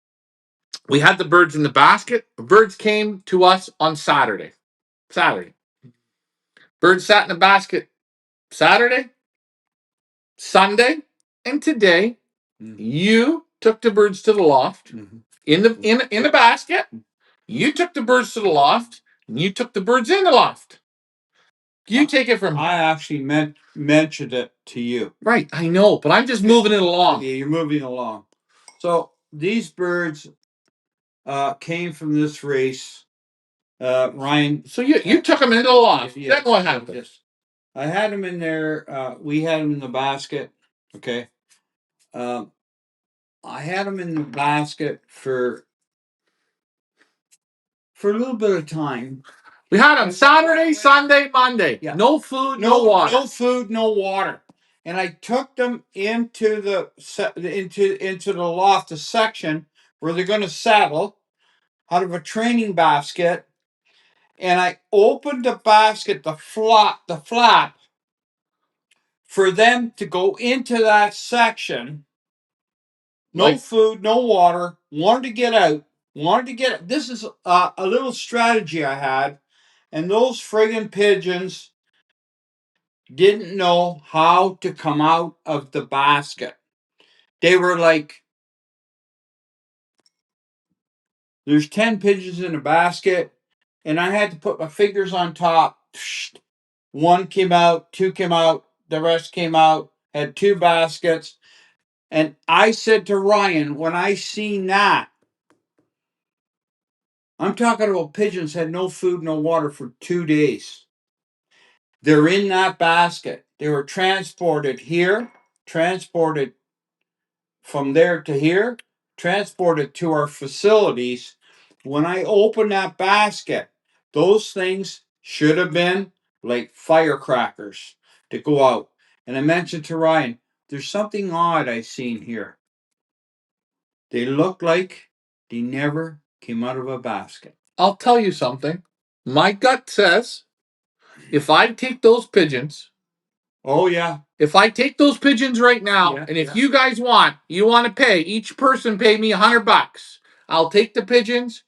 We had the birds in the basket. The birds came to us on Saturday. Birds sat in the basket Saturday, Sunday, and today. Mm-hmm. You took the birds to the loft. Mm-hmm. in the basket. You took the birds to the loft, and you took the birds in the loft. You take it from. I actually mentioned it to you. Right, I know, but I'm just moving it along. Yeah, you're moving along. So these birds came from this race. Ryan. So you took them into the loft. Yeah, then what happened? Yes. I had them in there. We had them in the basket. Okay. I had them in the basket for for a little bit of time. We had them Saturday, Sunday, Monday. Yeah. No food, no water. No food, no water. And I took them into the loft, the section where they're going to saddle, out of a training basket. And I opened the basket, the flap, for them to go into that section. No food, no water. Wanted to get out. This is a little strategy I had, and those friggin' pigeons didn't know how to come out of the basket. They were like, there's 10 pigeons in a basket, and I had to put my fingers on top. One came out, two came out, the rest came out, had two baskets. And I said to Ryan, when I seen that, I'm talking about pigeons had no food, no water for 2 days. They're in that basket. They were transported here, transported from there to here, transported to our facilities. When I opened that basket, those things should have been like firecrackers to go out. And I mentioned to Ryan, there's something odd I seen here. They look like they never came out of a basket. I'll tell you something. My gut says if I take those pigeons, Oh yeah, if I take those pigeons right now, Yeah, and if yeah. you guys you want to pay, each person pay me $100. I'll take the pigeons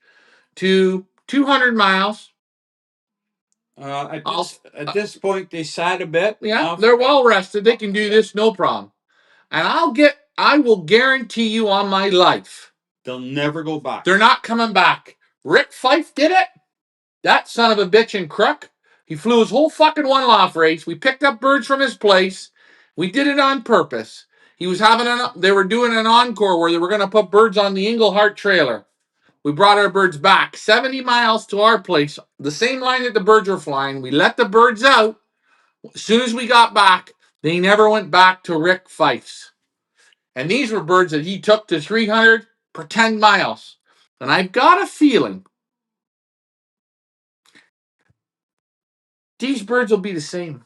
to 200 miles. At this point, they sat a bit. Yeah, they're well rested. They can do this no problem. And I will guarantee you on my life, They'll never go back. they're not coming back. Rick Fife did it. That son of a bitch in Crook. He flew his whole fucking one-off race. We picked up birds from his place. We did it on purpose. They were doing an encore where they were going to put birds on the Englehart trailer. We brought our birds back 70 miles to our place, the same line that the birds were flying. We let the birds out. As soon as we got back, they never went back to Rick Fife's. And these were birds that he took to 300 per 10 miles. And I've got a feeling these birds will be the same.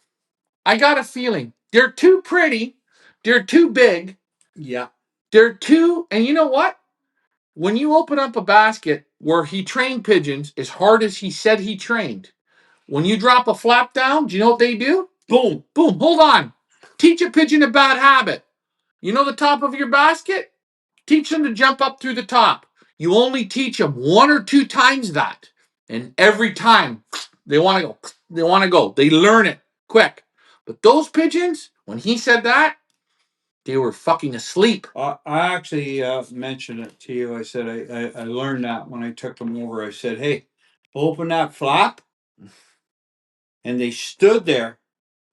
I got a feeling. They're too pretty. They're too big. Yeah. And you know what? When you open up a basket where he trained pigeons as hard as he said he trained, when you drop a flap down, do you know what they do? Boom, boom, hold on. Teach a pigeon a bad habit. You know the top of your basket? Teach them to jump up through the top. You only teach them one or two times that. And every time they want to go. They want to go. They learn it quick. But those pigeons, when he said that, they were fucking asleep. I actually mentioned it to you. I said I learned that when I took them over. I said, hey, open that flap. And they stood there,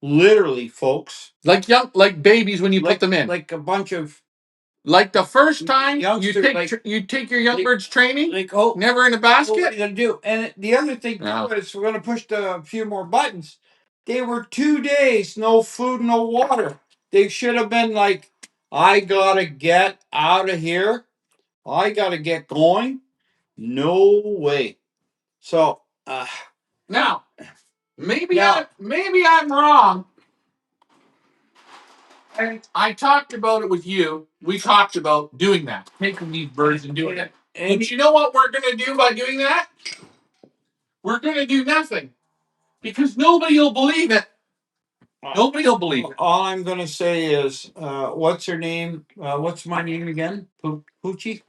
literally, folks. Like babies when you put them in. Like a bunch of. Like the first time Youngster, you take your young birds training, oh, never in a basket. What are you gonna do? And the other thing too is we're gonna push a few more buttons. They were 2 days, no food, no water. They should have been like, I gotta get out of here. I gotta get going. No way. So now, maybe I'm wrong. And I talked about it with you. We talked about doing that, taking these birds and doing it. And you know what we're going to do by doing that? We're going to do nothing. Because nobody will believe it. Nobody will believe it. All I'm going to say is, what's her name? What's my name again? Poochie?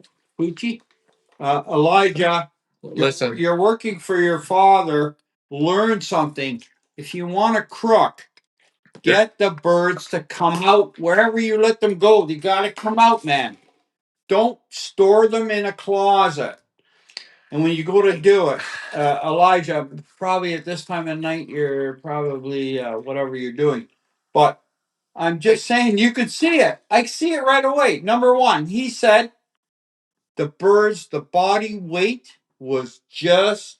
Elijah. Listen. You're working for your father. Learn something. If you want a crook, get the birds to come out wherever you let them go. They got to come out, man. Don't store them in a closet. And when you go to do it, Elijah, probably at this time of night, you're probably whatever you're doing. But I'm just saying, you could see it. I see it right away. Number one, he said the birds, the body weight was just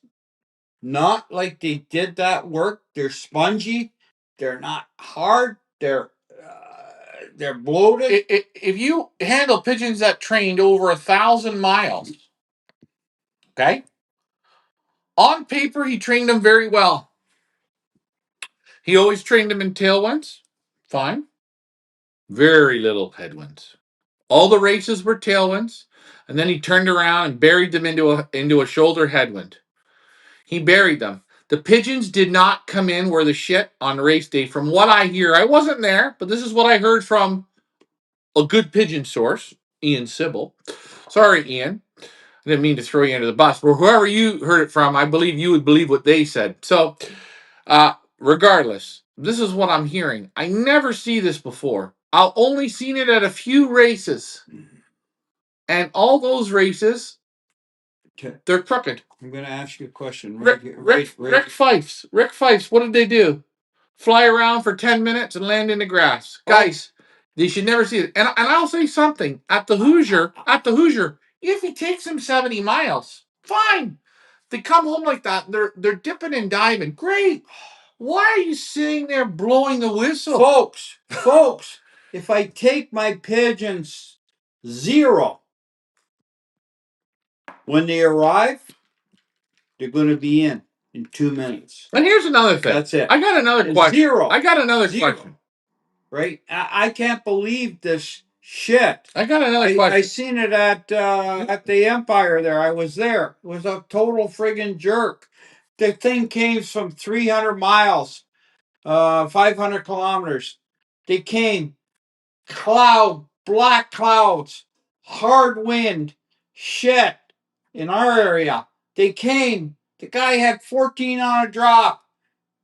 not like they did that work. They're spongy. They're not hard. They're bloated. If you handle pigeons that trained over 1,000 miles, okay, On paper, he trained them very well. He always trained them in tailwinds. Fine. Very little headwinds. All the races were tailwinds, and then he turned around and buried them into a shoulder headwind. He buried them. The pigeons did not come in where the shit on race day, from what I hear. I wasn't there, but this is what I heard from a good pigeon source, Ian Sybil. Sorry, Ian. I didn't mean to throw you under the bus, but whoever you heard it from, I believe you would believe what they said. So, regardless, this is what I'm hearing. I never see this before. I've only seen it at a few races. And all those races, they're crooked. I'm going to ask you a question. Rick Fifes. Rick Fifes, what did they do? Fly around for 10 minutes and land in the grass. Guys, they should never see it. And I'll say something. At the Hoosier, if he takes them 70 miles, fine. They come home like that. They're dipping and diving. Great. Why are you sitting there blowing the whistle? Folks, if I take my pigeons 0 when they arrive, they're going to be in 2 minutes. And here's another thing. That's it. I got another question. 0. I got another question. Right? I can't believe this shit. I got another question. I seen it at the Empire there. I was there. It was a total friggin' jerk. The thing came from 300 miles, 500 kilometers. They came, black clouds, hard wind, shit in our area. They came. The guy had 14 on a drop.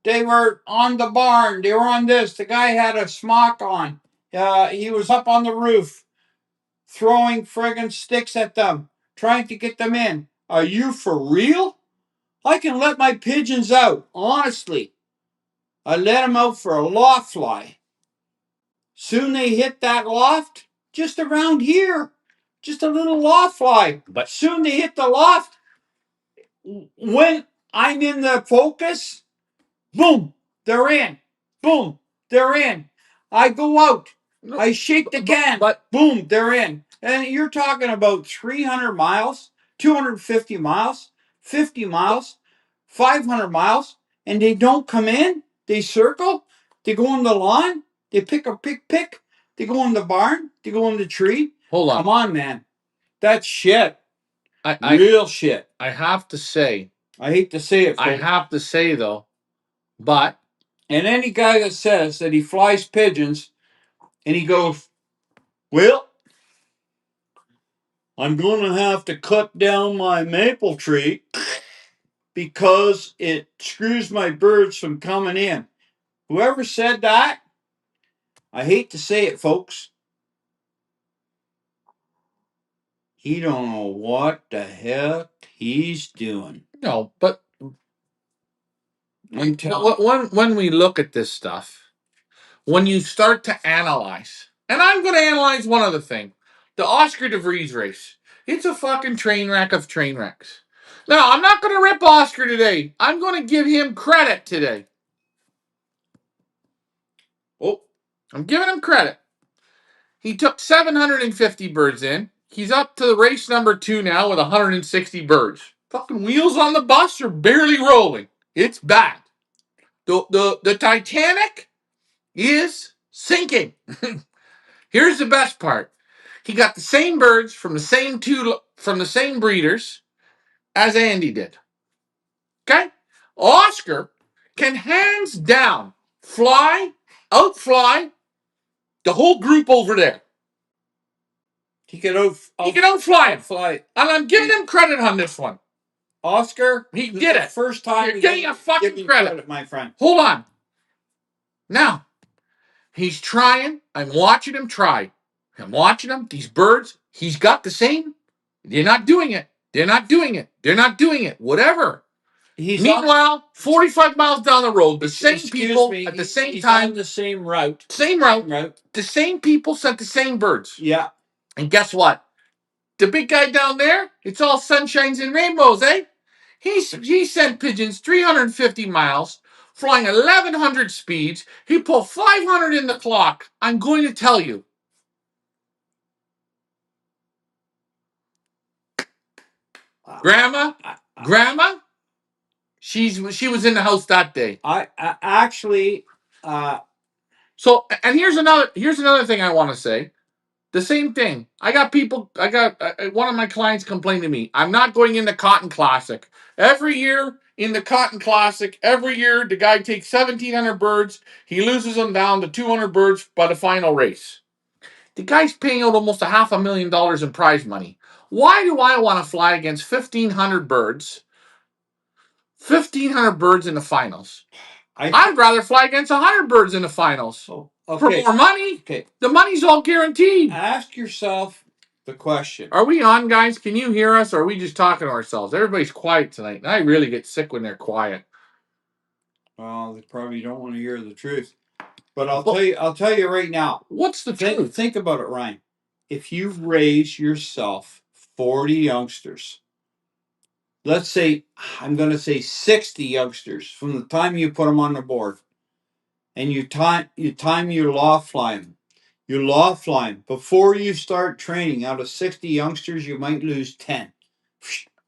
They were on the barn. They were on this. The guy had a smock on. He was up on the roof throwing friggin' sticks at them, trying to get them in. Are you for real? I can let my pigeons out, honestly. I let them out for a loft fly. Soon they hit that loft, just around here. Just a little loft fly. But soon they hit the loft. When I'm in the focus, boom, they're in. Boom, they're in. I go out. I shake the can. But boom, they're in. And you're talking about 300 miles, 250 miles, 50 miles, 500 miles, and they don't come in. They circle. They go on the lawn. They pick a pick. They go in the barn. They go in the tree. Hold on. Come on, man. That's shit. Real shit. I have to say. I hate to say it. I have to say, though, but. And any guy that says that he flies pigeons and he goes, well, I'm going to have to cut down my maple tree because it screws my birds from coming in. Whoever said that, I hate to say it, folks. He don't know what the heck he's doing. No, but when we look at this stuff, when you start to analyze, and I'm going to analyze one other thing, the Oscar De Vries race. It's a fucking train wreck of train wrecks. Now, I'm not going to rip Oscar today. I'm going to give him credit today. Oh, I'm giving him credit. He took 750 birds in. He's up to the race number 2 now with 160 birds. Fucking wheels on the bus are barely rolling. It's bad. The Titanic is sinking. Here's the best part. He got the same birds from the same breeders as Andy did. Okay? Oscar can hands down outfly the whole group over there. He can outfly him. And I'm giving him credit on this one. Oscar, he did it. First time you're getting a fucking credit, my friend. Hold on. Now, he's trying. I'm watching him try. I'm watching him. These birds, he's got the same. They're not doing it. They're not doing it. They're not doing it. Whatever. Meanwhile, 45 miles down the road, the same people at the same time. On the same route. Same route. The same people sent the same birds. Yeah. And guess what? The big guy down there, it's all sunshines and rainbows, eh? He sent pigeons 350 miles, flying 1,100 speeds. He pulled 500 in the clock. I'm going to tell you. Grandma, She was in the house that day. I actually, So, and here's another thing I want to say. The same thing. I got one of my clients complained to me. I'm not going in the Cotton Classic. Every year in the Cotton Classic, every year the guy takes 1,700 birds. He loses them down to 200 birds by the final race. The guy's paying out almost $500,000 in prize money. Why do I want to fly against 1,500 birds? 1,500 birds in the finals. I'd rather fly against 100 birds in the finals for more money. Okay. The money's all guaranteed. Ask yourself the question. Are we on, guys? Can you hear us, or are we just talking to ourselves? Everybody's quiet tonight, and I really get sick when they're quiet. Well, they probably don't want to hear the truth. But I'll tell you right now. What's the truth? Think about it, Ryan. If you raise yourself 40 youngsters, let's say, I'm going to say 60 youngsters from the time you put them on the board, and you time your loft flying. You loft flying. Before you start training, out of 60 youngsters, you might lose 10.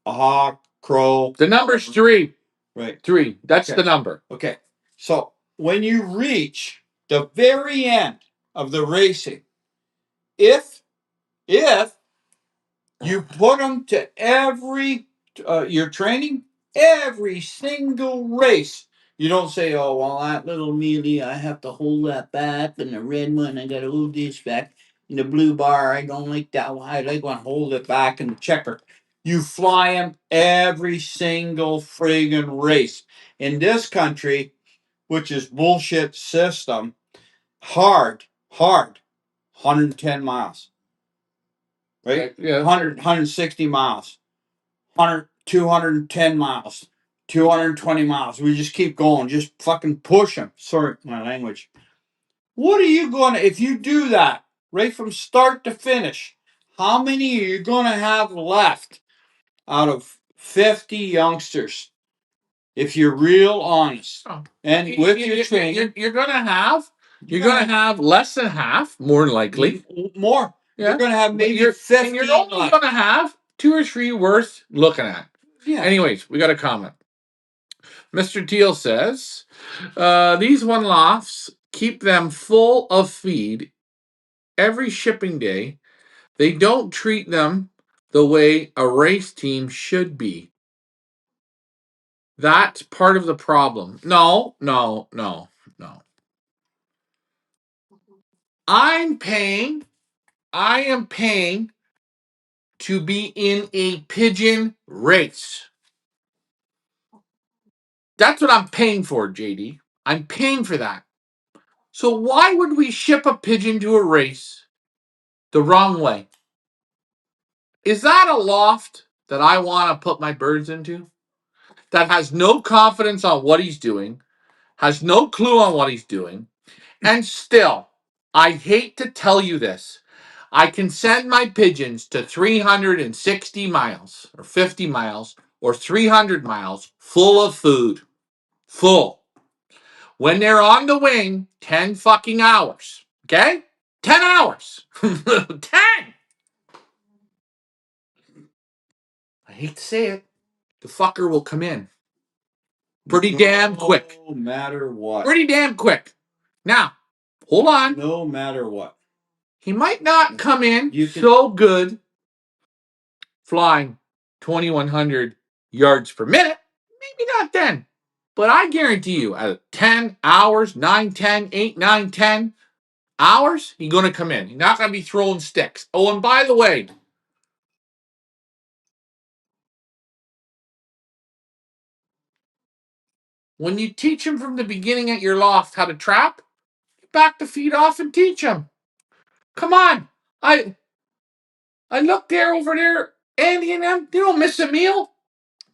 A hawk, crow. The number's 3. Right. 3. That's the number. Okay. So when you reach the very end of the racing, if you put them to every your training, every single race, you don't say, "Oh, well, that little mealy, I have to hold that back, and the red one, I got to hold this back, and the blue bar, I don't like that one. I like one, hold it back, and the checker." You fly them every single friggin' race in this country, which is bullshit system. Hard, 110 miles. Right? Yeah. 160 miles, 210 miles, 220 miles. We just keep going, just fucking push them. Sorry, my language. What are you going to, if you do that right from start to finish, how many are you going to have left out of 50 youngsters? If you're real honest. And with your training, you're going to have less than half, more than likely. More. Yeah. You're going to have maybe 50. And you're only going to have 2 or 3 worth looking at. Yeah. Anyways, we got a comment. Mr. Teal says, these one lofts keep them full of feed every shipping day. They don't treat them the way a race team should be. That's part of the problem. No. I am paying to be in a pigeon race. That's what I'm paying for, JD. I'm paying for that. So why would we ship a pigeon to a race the wrong way? Is that a loft that I want to put my birds into? That has no confidence on what he's doing, has no clue on what he's doing, and still, I hate to tell you this, I can send my pigeons to 360 miles or 50 miles or 300 miles full of food. Full. When they're on the wing, 10 fucking hours. Okay? 10 hours. 10! I hate to say it. The fucker will come in. Pretty damn quick. No matter what. Pretty damn quick. Now, hold on. No matter what. He might not come in so good flying 2,100 yards per minute. Maybe not then. But I guarantee you, at 10 hours, 9, 10, 8, 9, 10 hours, he's going to come in. He's not going to be throwing sticks. Oh, and by the way, when you teach him from the beginning at your loft how to trap, back the feet off and teach him. Come on. I look there over there, Andy and them, they don't miss a meal.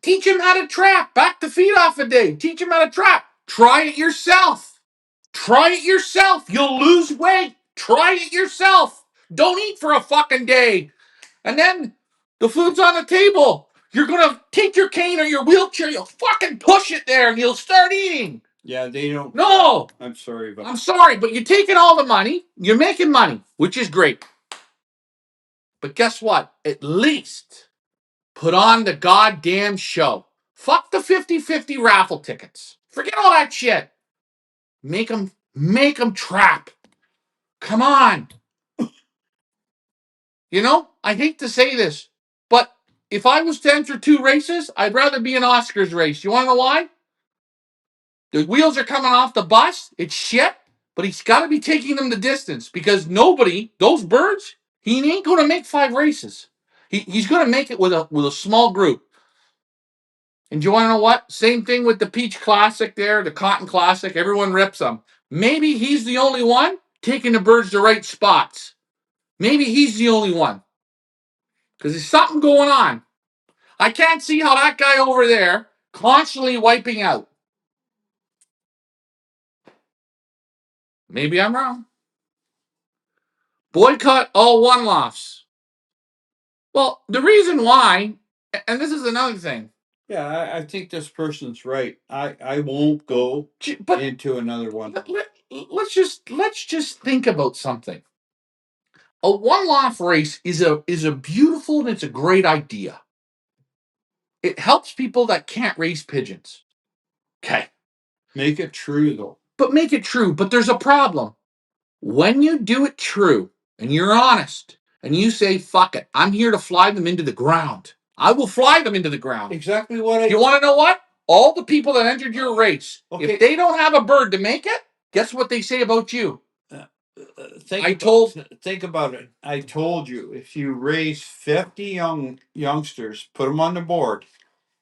Teach him how to trap. Back the feet off a day. Teach him how to trap. Try it yourself. Try it yourself. You'll lose weight. Try it yourself. Don't eat for a fucking day. And then the food's on the table. You're going to take your cane or your wheelchair. You'll fucking push it there and you'll start eating. Yeah, they don't. No. I'm sorry, but you're taking all the money. You're making money, which is great. But guess what? At least put on the goddamn show. Fuck the 50-50 raffle tickets. Forget all that shit. Make them trap. Come on. You know, I hate to say this, but if I was to enter 2 races, I'd rather be an Oscars race. You want to know why? The wheels are coming off the bus. It's shit, but he's got to be taking them the distance because nobody, those birds, he ain't going to make 5 races. He's going to make it with a small group. And do you want to know what? Same thing with the Peach Classic there, the Cotton Classic. Everyone rips them. Maybe he's the only one taking the birds to right spots. Maybe he's the only one. Because there's something going on. I can't see how that guy over there constantly wiping out. Maybe I'm wrong. Boycott all one-offs. Well, the reason why, and this is another thing. Yeah, I think this person's right. I won't go But into another one. let's just think about something. A one-off race is a beautiful and it's a great idea. It helps people that can't raise pigeons. Okay. Make it true though. But make it true. But there's a problem. When you do it true and you're honest and you say, fuck it, I'm here to fly them into the ground. I will fly them into the ground. Exactly what I. You want to know what? All the people that entered your race, if they don't have a bird to make it, guess what they say about you? Think about it. I told you, if you raise 50 youngsters, put them on the board,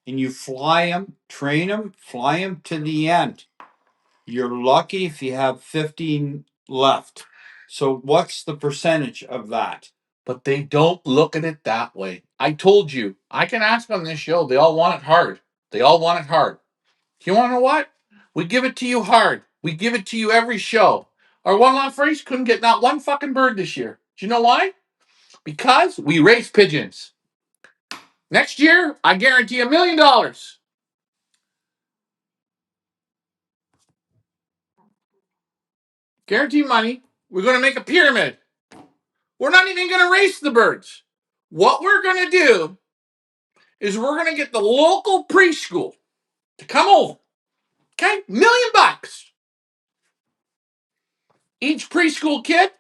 and you fly them, train them, fly them to the end, you're lucky if you have 15 left. So what's the percentage of that? But they don't look at it that way. I told you, I can ask on this show, they all want it hard. They all want it hard. You want to know what? We give it to you hard. We give it to you every show. Our one-off race couldn't get not one fucking bird this year. Do you know why? Because we race pigeons. Next year, I guarantee $1 million. Guarantee money. We're going to make a pyramid. We're not even going to race the birds. What we're going to do is we're going to get the local preschool to come over. Okay? $1 million. Each preschool kid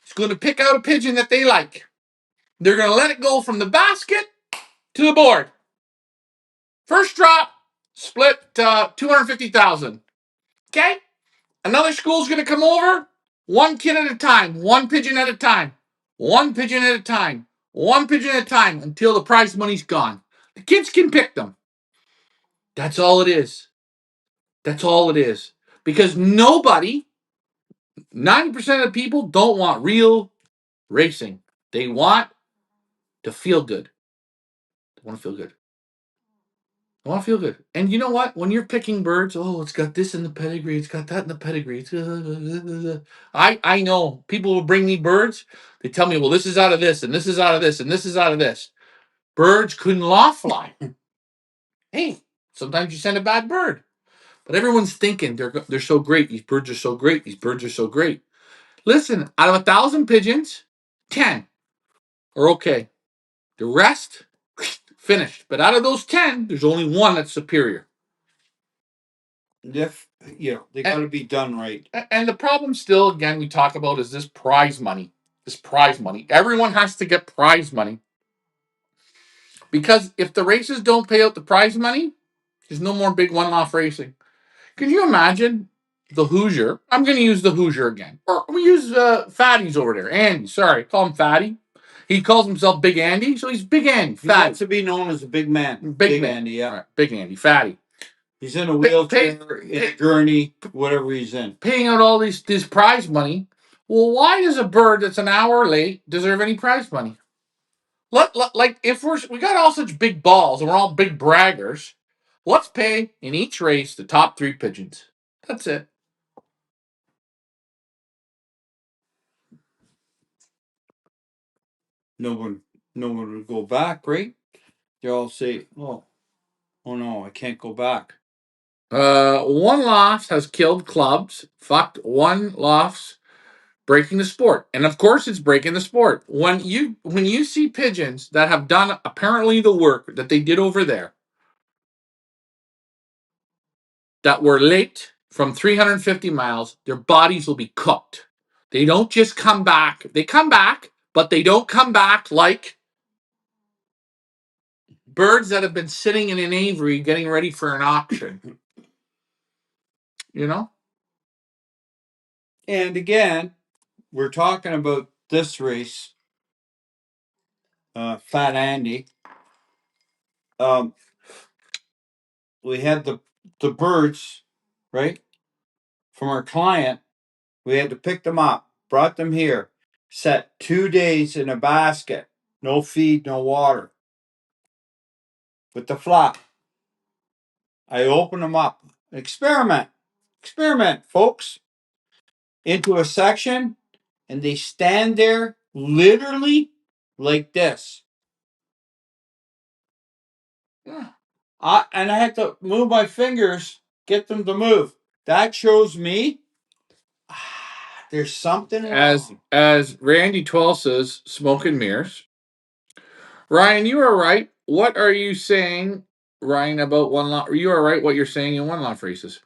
is going to pick out a pigeon that they like. They're going to let it go from the basket to the board. First drop, split $250,000. Okay? Another school's going to come over, one kid at a time, one pigeon at a time, one pigeon at a time, one pigeon at a time until the prize money's gone. The kids can pick them. That's all it is. That's all it is. Because nobody, 90% of the people don't want real racing. They want to feel good. They want to feel good. I want to feel good. And you know what? When you're picking birds, oh, it's got this in the pedigree, it's got that in the pedigree. I know people will bring me birds. They tell me, well, this is out of this, and this is out of this, and this is out of this. Birds couldn't law fly. Hey, sometimes you send a bad bird. But everyone's thinking they're so great. These birds are so great. These birds are so great. Listen, out of 1,000 pigeons, 10 are okay. The rest, finished. But out of those 10, there's only one that's superior. They got to be done right. And the problem still, again, we talk about is this prize money. This prize money. Everyone has to get prize money. Because if the races don't pay out the prize money, there's no more big one-off racing. Can you imagine the Hoosier? I'm going to use the Hoosier again. Or we use Fatty's over there. Andy, sorry, call him Fatty. He calls himself Big Andy, so he's Big Andy. He wants to be known as a big man. Big man. Andy, yeah. Right, Big Andy, Fatty. He's in a wheelchair, in a gurney, whatever he's in. Paying out all this prize money. Well, why does a bird that's an hour late deserve any prize money? Like if we got all such big balls and we're all big braggers, let's pay in each race the top 3 pigeons. That's it. No one would go back, right? They all say, "Oh no, I can't go back." One loss has killed clubs. Fucked one loss, breaking the sport, and of course it's breaking the sport. When you see pigeons that have done apparently the work that they did over there, that were late from 350 miles, their bodies will be cooked. They don't just come back. They come back, but they don't come back like birds that have been sitting in an aviary getting ready for an auction. You know? And again, we're talking about this race, Fat Andy. We had the birds, right, from our client. We had to pick them up, brought them here, set 2 days in a basket, no feed, no water, with the flap. I open them up, experiment, folks, into a section, and they stand there literally like this. Yeah. And I had to move my fingers, get them to move. That shows me there's something wrong. As Randy 12 says, smoke and mirrors. Ryan, you are right. What are you saying, Ryan, about one lot? You are right what you're saying in one lot races.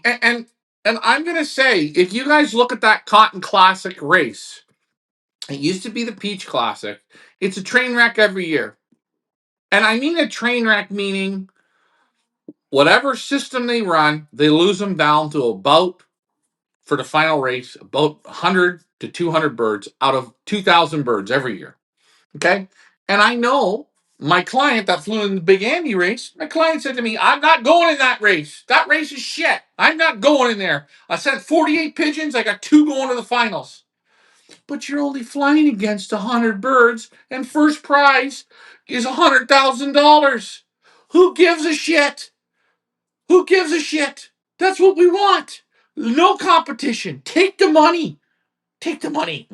And I'm gonna say, if you guys look at that Cotton Classic race, it used to be the Peach Classic. It's a train wreck every year. And I mean a train wreck meaning whatever system they run, they lose them down to about, for the final race, about 100 to 200 birds out of 2,000 birds every year. Okay? And I know my client that flew in the Big Andy race, my client said to me, I'm not going in that race. That race is shit. I'm not going in there. I sent 48 pigeons. I got 2 going to the finals. But you're only flying against 100 birds, and first prize is $100,000. Who gives a shit? Who gives a shit? That's what we want. No competition. Take the money. Take the money.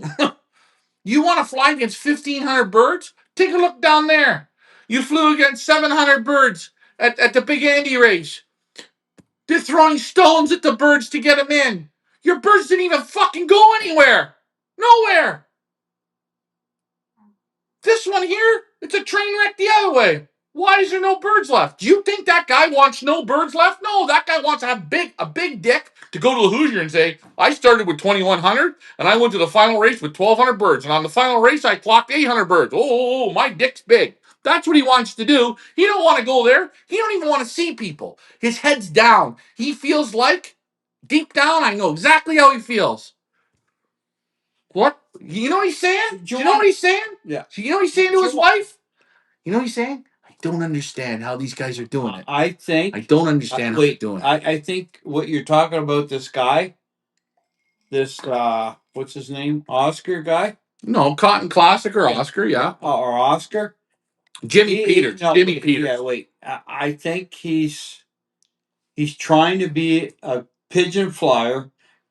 You want to fly against 1,500 birds? Take a look down there. You flew against 700 birds at the Big Andy race. They're throwing stones at the birds to get them in. Your birds didn't even fucking go anywhere. Nowhere. This one here, it's a train wreck the other way. Why is there no birds left? Do you think that guy wants no birds left? No, that guy wants to have a big dick to go to the Hoosier and say, I started with 2,100 and I went to the final race with 1,200 birds. And on the final race, I clocked 800 birds. Oh, my dick's big. That's what he wants to do. He don't want to go there. He don't even want to see people. His head's down. He feels like, deep down, I know exactly how he feels. What? You know what he's saying? Do you know what he's saying? Yeah. You know what he's saying to his wife? You know what he's saying? I don't understand how these guys are doing it. I think. I don't understand how they're doing it. I think what you're talking about, this guy, this what's his name, Oscar guy? No, Cotton Classic or Oscar, yeah. Or Oscar. Jimmy Peters. Jimmy Peters. Yeah, wait. I think he's trying to be a pigeon flyer,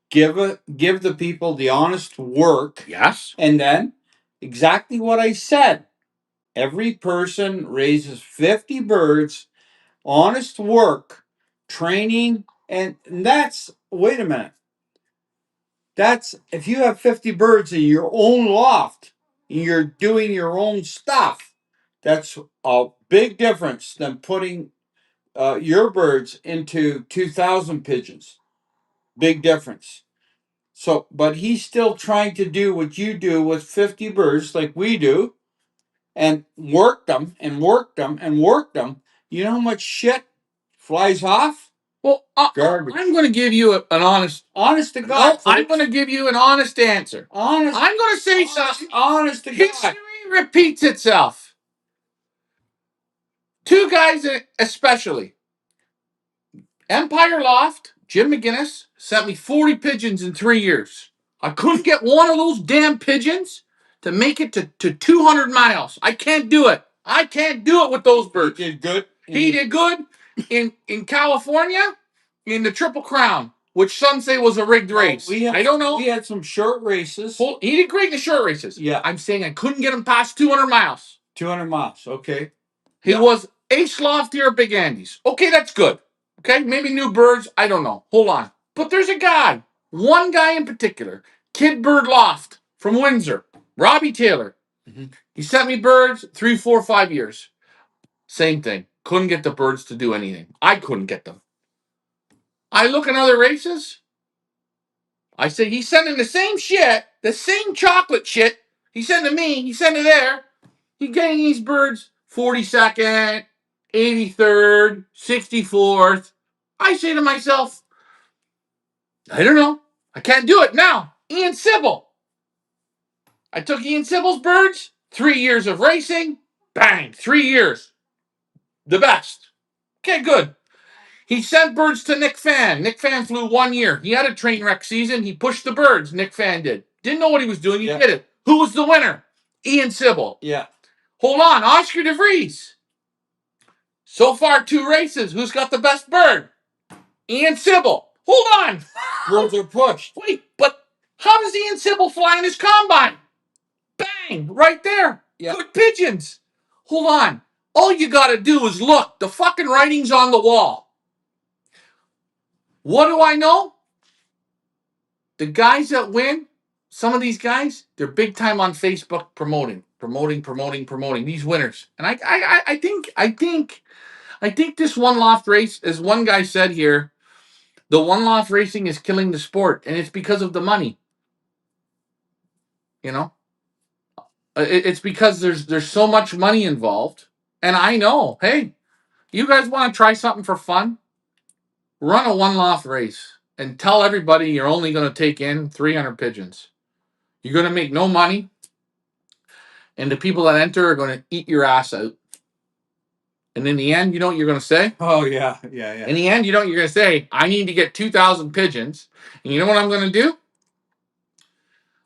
give the people the honest work. Yes. And then exactly what I said. Every person raises 50 birds, honest work, training, and that's, wait a minute. That's, if you have 50 birds in your own loft and you're doing your own stuff, that's a big difference than putting your birds into 2,000 pigeons. Big difference. So, but he's still trying to do what you do with 50 birds, like we do, and work them and work them and work them. You know how much shit flies off? Well, Garbage. I'm going to give you an honest to God. No, I'm going to give you an honest answer. I'm going to say something. Honest to God. History repeats itself. 2 guys especially. Empire Loft, Jim McGinnis, sent me 40 pigeons in 3 years. I couldn't get one of those damn pigeons to make it to 200 miles. I can't do it. I can't do it with those birds. He did good. He did good in California in the Triple Crown, which some say was a rigged race. I don't know. We had some short races. Well, he did great in the short races. Yeah. I'm saying I couldn't get him past 200 miles. 200 miles, okay. He was Ace Lofty or Big Andy's. Okay, that's good. Okay, maybe new birds. I don't know. Hold on. But there's a guy, one guy in particular, Kid Bird Loft from Windsor, Robbie Taylor. Mm-hmm. He sent me birds 3, 4, 5 years. Same thing. Couldn't get the birds to do anything. I couldn't get them. I look at other races. I say, he's sending the same shit, the same chocolate shit. He sent to me, he sent it there. He getting these birds 42nd, 83rd, 64th. I say to myself, I don't know. I can't do it now. Ian Sybil. I took Ian Sybil's birds, 3 years of racing, bang, 3 years. The best. Okay, good. He sent birds to Nick Fan. Nick Fan flew 1 year. He had a train wreck season. He pushed the birds. Nick Fan did. Didn't know what he was doing. He did it. Who was the winner? Ian Sybil. Yeah. Hold on. Oscar De Vries. So far, 2 races. Who's got the best bird? Ian Sybil. Hold on. Birds are pushed. Wait, but how does Ian Sybil fly in his combine? Bang! Right there. Yeah. Good pigeons. Hold on. All you got to do is look. The fucking writing's on the wall. What do I know? The guys that win, some of these guys, they're big time on Facebook promoting these winners. And I think this one loft race, as one guy said here, the one loft racing is killing the sport, and it's because of the money. You know, it's because there's so much money involved. And I know, hey, you guys want to try something for fun? Run a one loft race and tell everybody you're only going to take in 300 pigeons. You're going to make no money. And the people that enter are going to eat your ass out. And in the end, you know what you're going to say? Oh, yeah. In the end, you know what you're going to say? I need to get 2,000 pigeons. And you know what I'm going to do?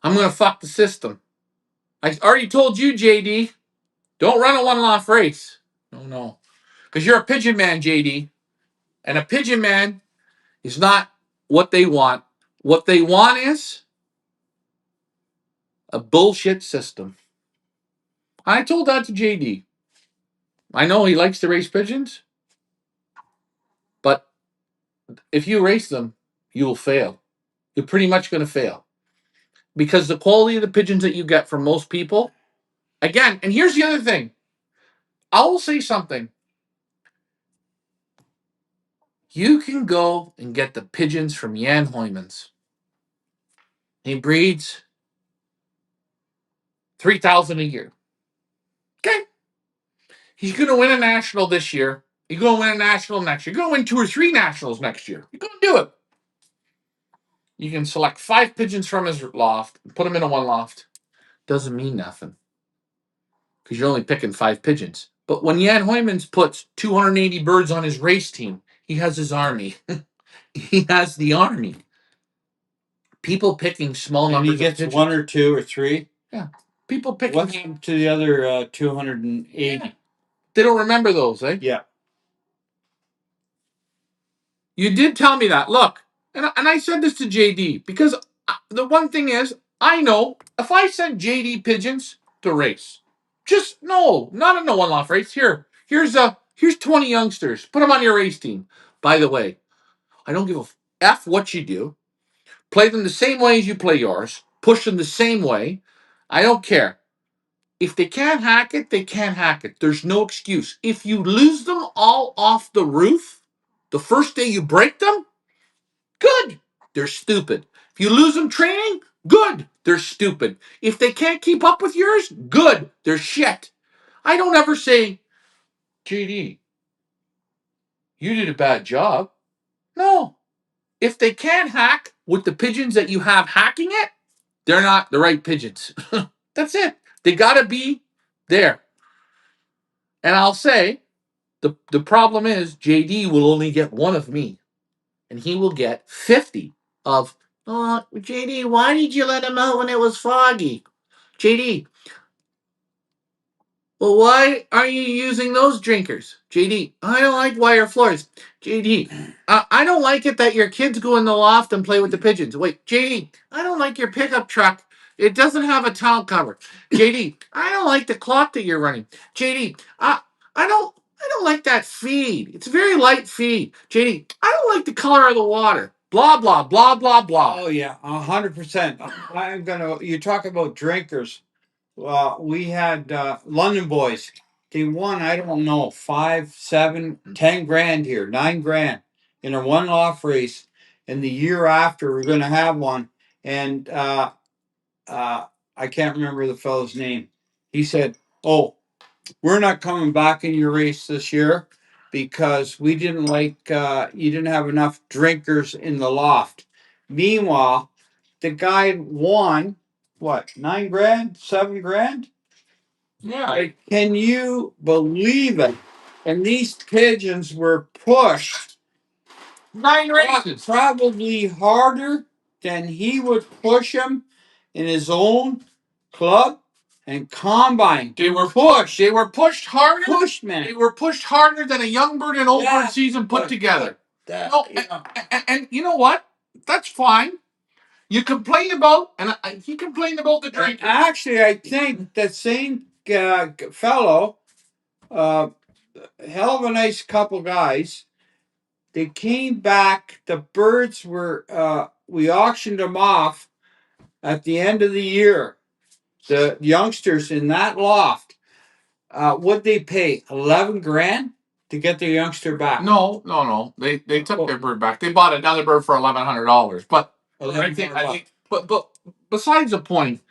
I'm going to fuck the system. I already told you, JD, don't run a one loft race. No. Because you're a pigeon man, JD. And a pigeon man is not what they want. What they want is a bullshit system. I told that to JD. I know he likes to race pigeons, but if you race them, you will fail. You're pretty much going to fail. Because the quality of the pigeons that you get from most people, again, and here's the other thing. I will say something. You can go and get the pigeons from Jan Hoymans. He breeds 3,000 a year. Okay. He's going to win a national this year. He's going to win a national next year. You're going to win 2 or 3 nationals next year. You're going to do it. You can select 5 pigeons from his loft and put them in a one loft. Doesn't mean nothing. Because you're only picking 5 pigeons. But when Jan Hoymans puts 280 birds on his race team, he has his army. He has the army. People picking small numbers. And he gets 1 or 2 or 3. Yeah. People picking. What's happened to the other 280? Yeah. They don't remember those, eh? Yeah. You did tell me that. Look, and I said this to JD because the one thing is, I know if I send JD pigeons to race, just no, not in a one-off race. Here's 20 youngsters. Put them on your race team. By the way, I don't give a f what you do. Play them the same way as you play yours. Push them the same way. I don't care. If they can't hack it, they can't hack it. There's no excuse. If you lose them all off the roof, the first day you break them, good. They're stupid. If you lose them training, good. They're stupid. If they can't keep up with yours, good. They're shit. I don't ever say, JD, you did a bad job. No. If they can't hack with the pigeons that you have hacking it, they're not the right pigeons. That's it. They got to be there. And I'll say, the problem is JD will only get 1 of me. And he will get 50 of, oh, JD, why did you let him out when it was foggy? JD, well, why are you using those drinkers? JD, I don't like wire floors. JD, I don't like it that your kids go in the loft and play with the pigeons. Wait, JD, I don't like your pickup truck. It doesn't have a towel cover. JD, I don't like the clock that you're running. JD, I don't like that feed. It's a very light feed. JD, I don't like the color of the water. Blah, blah, blah, blah, blah. Oh, yeah, 100%. You talk about drinkers. We had London boys. They won, I don't know, 5, 7, 10 grand here, 9 grand. in a one-off race, and the year after we're going to have one. And I can't remember the fellow's name. He said, "Oh, we're not coming back in your race this year because we didn't like you didn't have enough drinkers in the loft." Meanwhile, the guy won what, 9 grand, 7 grand? Yeah. Like, can you believe it? And these pigeons were pushed 9 races. probably harder than he would push them in his own club and combine. They were pushed. They were pushed harder. Pushed, man. They were pushed harder than a young bird and old Yeah, bird season put but- together. That, And you know what? That's fine. You complain about, and he complained about the drink. actually, I think that same fellow, hell of a nice couple guys. They came back. The birds were. We auctioned them off at the end of the year. The youngsters in that loft. What they pay? 11 grand to get the youngster back. No. They took their bird back. They bought another bird for $1,100. But I think, but besides the point,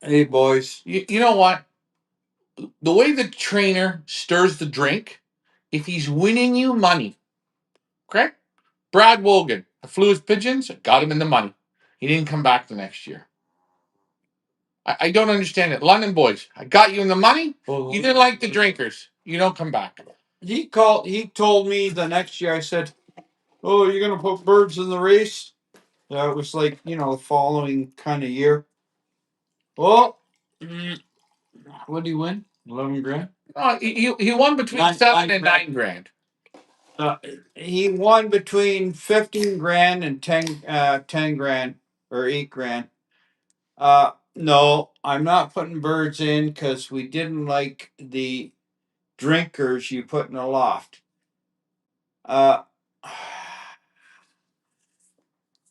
Hey boys, you know what? The way the trainer stirs the drink, if he's winning you money, correct? Brad Wogan, I flew his pigeons, got him in the money. He didn't come back the next year. I don't understand it. London boys, I got you in the money. You didn't like the drinkers. You don't come back. He told me the next year. I said, "Oh, you're gonna put birds in the race?" It was like, the following kind of year. Well, what did he win? 11 grand. He won between Nine- 7 9 and 9 grand. He won between 15 grand and 10 grand or 8 grand. No, I'm not putting birds in because we didn't like the drinkers you put in the loft.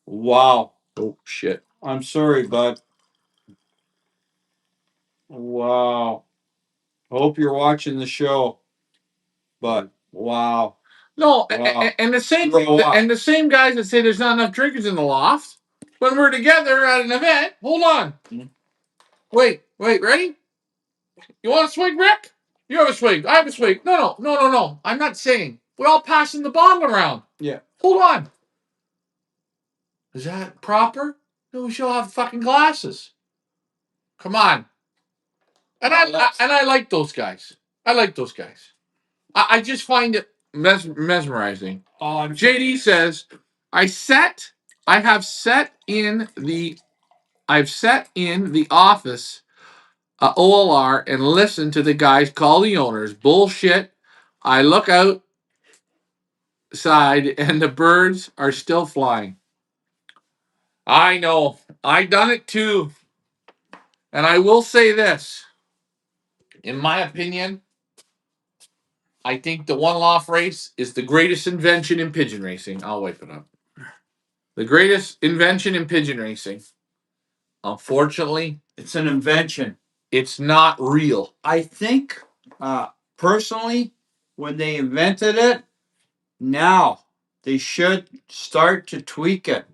Wow. Oh shit. I'm sorry, bud. Wow. Hope you're watching the show. But wow. No, Wow. and the same Grow up. and the same guys that say there's not enough drinkers in the loft when we're together at an event. Hold on. Wait, ready? You want a swig, Rick? You have a swig. I have a swig. No. I'm not saying. We're all passing the bottle around. Yeah. Hold on. Is that proper? No, we should all have fucking glasses. Come on. And I like those guys. I like those guys. I just find it mesmerizing. JD says, I've set in the office OLR and listen to the guys call the owners. Bullshit. I look outside and the birds are still flying. I know. I done it too. And I will say this. In my opinion, I think the one loft race is the greatest invention in pigeon racing. I'll wipe it up. The greatest invention in pigeon racing. Unfortunately, It's an invention. it's not real. I think, personally, when they invented it, now they should start to tweak it,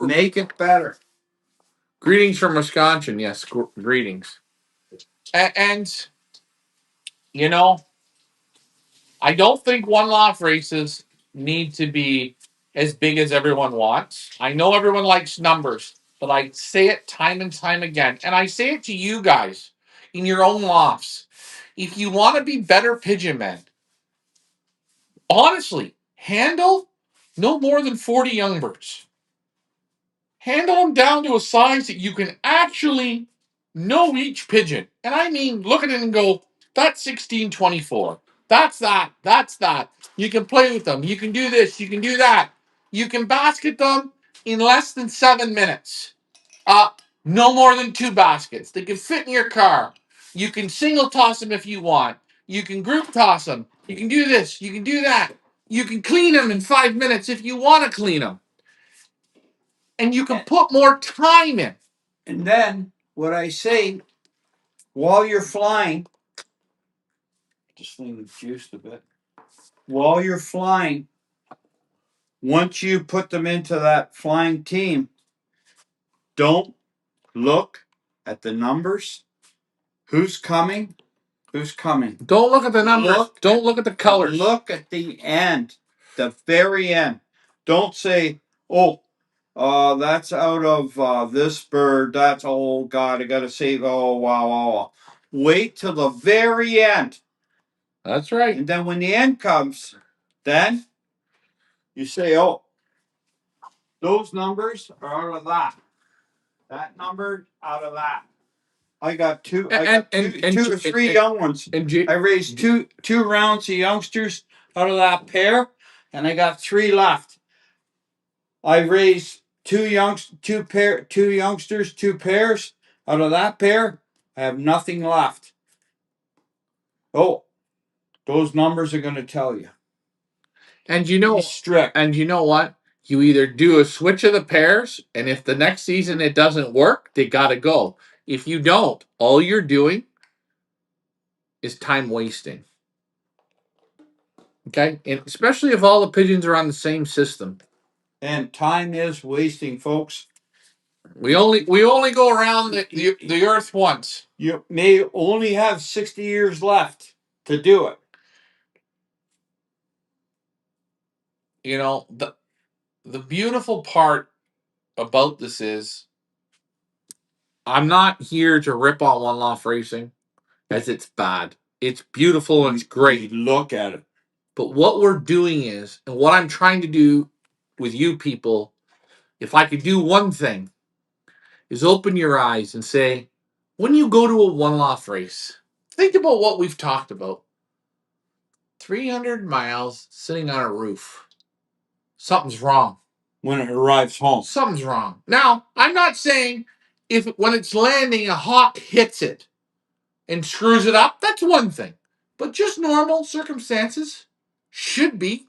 make it better. Greetings from Wisconsin. Yes, greetings. And you know, I don't think one loft races need to be as big as everyone wants. I know everyone likes numbers, but I say it time and time again. And I say it to you guys in your own lofts. If you want to be better pigeon men, honestly, handle no more than 40 young birds. Handle them down to a size that you can actually know each pigeon. And I mean, look at it and go, that's 1624. That's that. That's that. You can play with them. You can do this. You can do that. You can basket them in less than 7 minutes. No more than 2 baskets. They can fit in your car. You can single toss them if you want. You can group toss them. You can do this. You can do that. You can clean them in 5 minutes if you want to clean them. And you can put more time in. And then what I say, while you're flying, this thing is juiced a bit. while you're flying, once you put them into that flying team, don't look at the numbers. Who's coming? Who's coming? Don't look at the numbers. Don't look at the colors. Look at the end, the very end. Don't say, "Oh, that's out of this bird. That's oh God, I gotta save. Oh wow. Wait till the very end, That's right. and then when the end comes, then you say, "Oh, those numbers are out of that. That number out of that." I got two. I got two or three young ones. I raised two rounds of youngsters out of that pair, and I got three left. I raised two youngsters, two pairs out of that pair. I have nothing left. Oh, those numbers are going to tell you. And you know, Be strict. and you know what? You either do a switch of the pairs, and if the next season it doesn't work, they got to go. If you don't, all you're doing is time wasting. Okay? And especially if all the pigeons are on the same system. And time is wasting, folks. We only go around the earth once. You may only have 60 years left to do it. You know, the beautiful part about this is I'm not here to rip on one off racing as it's bad. It's beautiful and it's great. Look at it. But what we're doing is, and what I'm trying to do with you people, if I could do one thing, is open your eyes and say, when you go to a one-off race, think about what we've talked about. 300 miles sitting on a roof. Something's wrong. When it arrives home. Something's wrong. Now, I'm not saying if when it's landing, a hawk hits it and screws it up, that's one thing. But just normal circumstances should be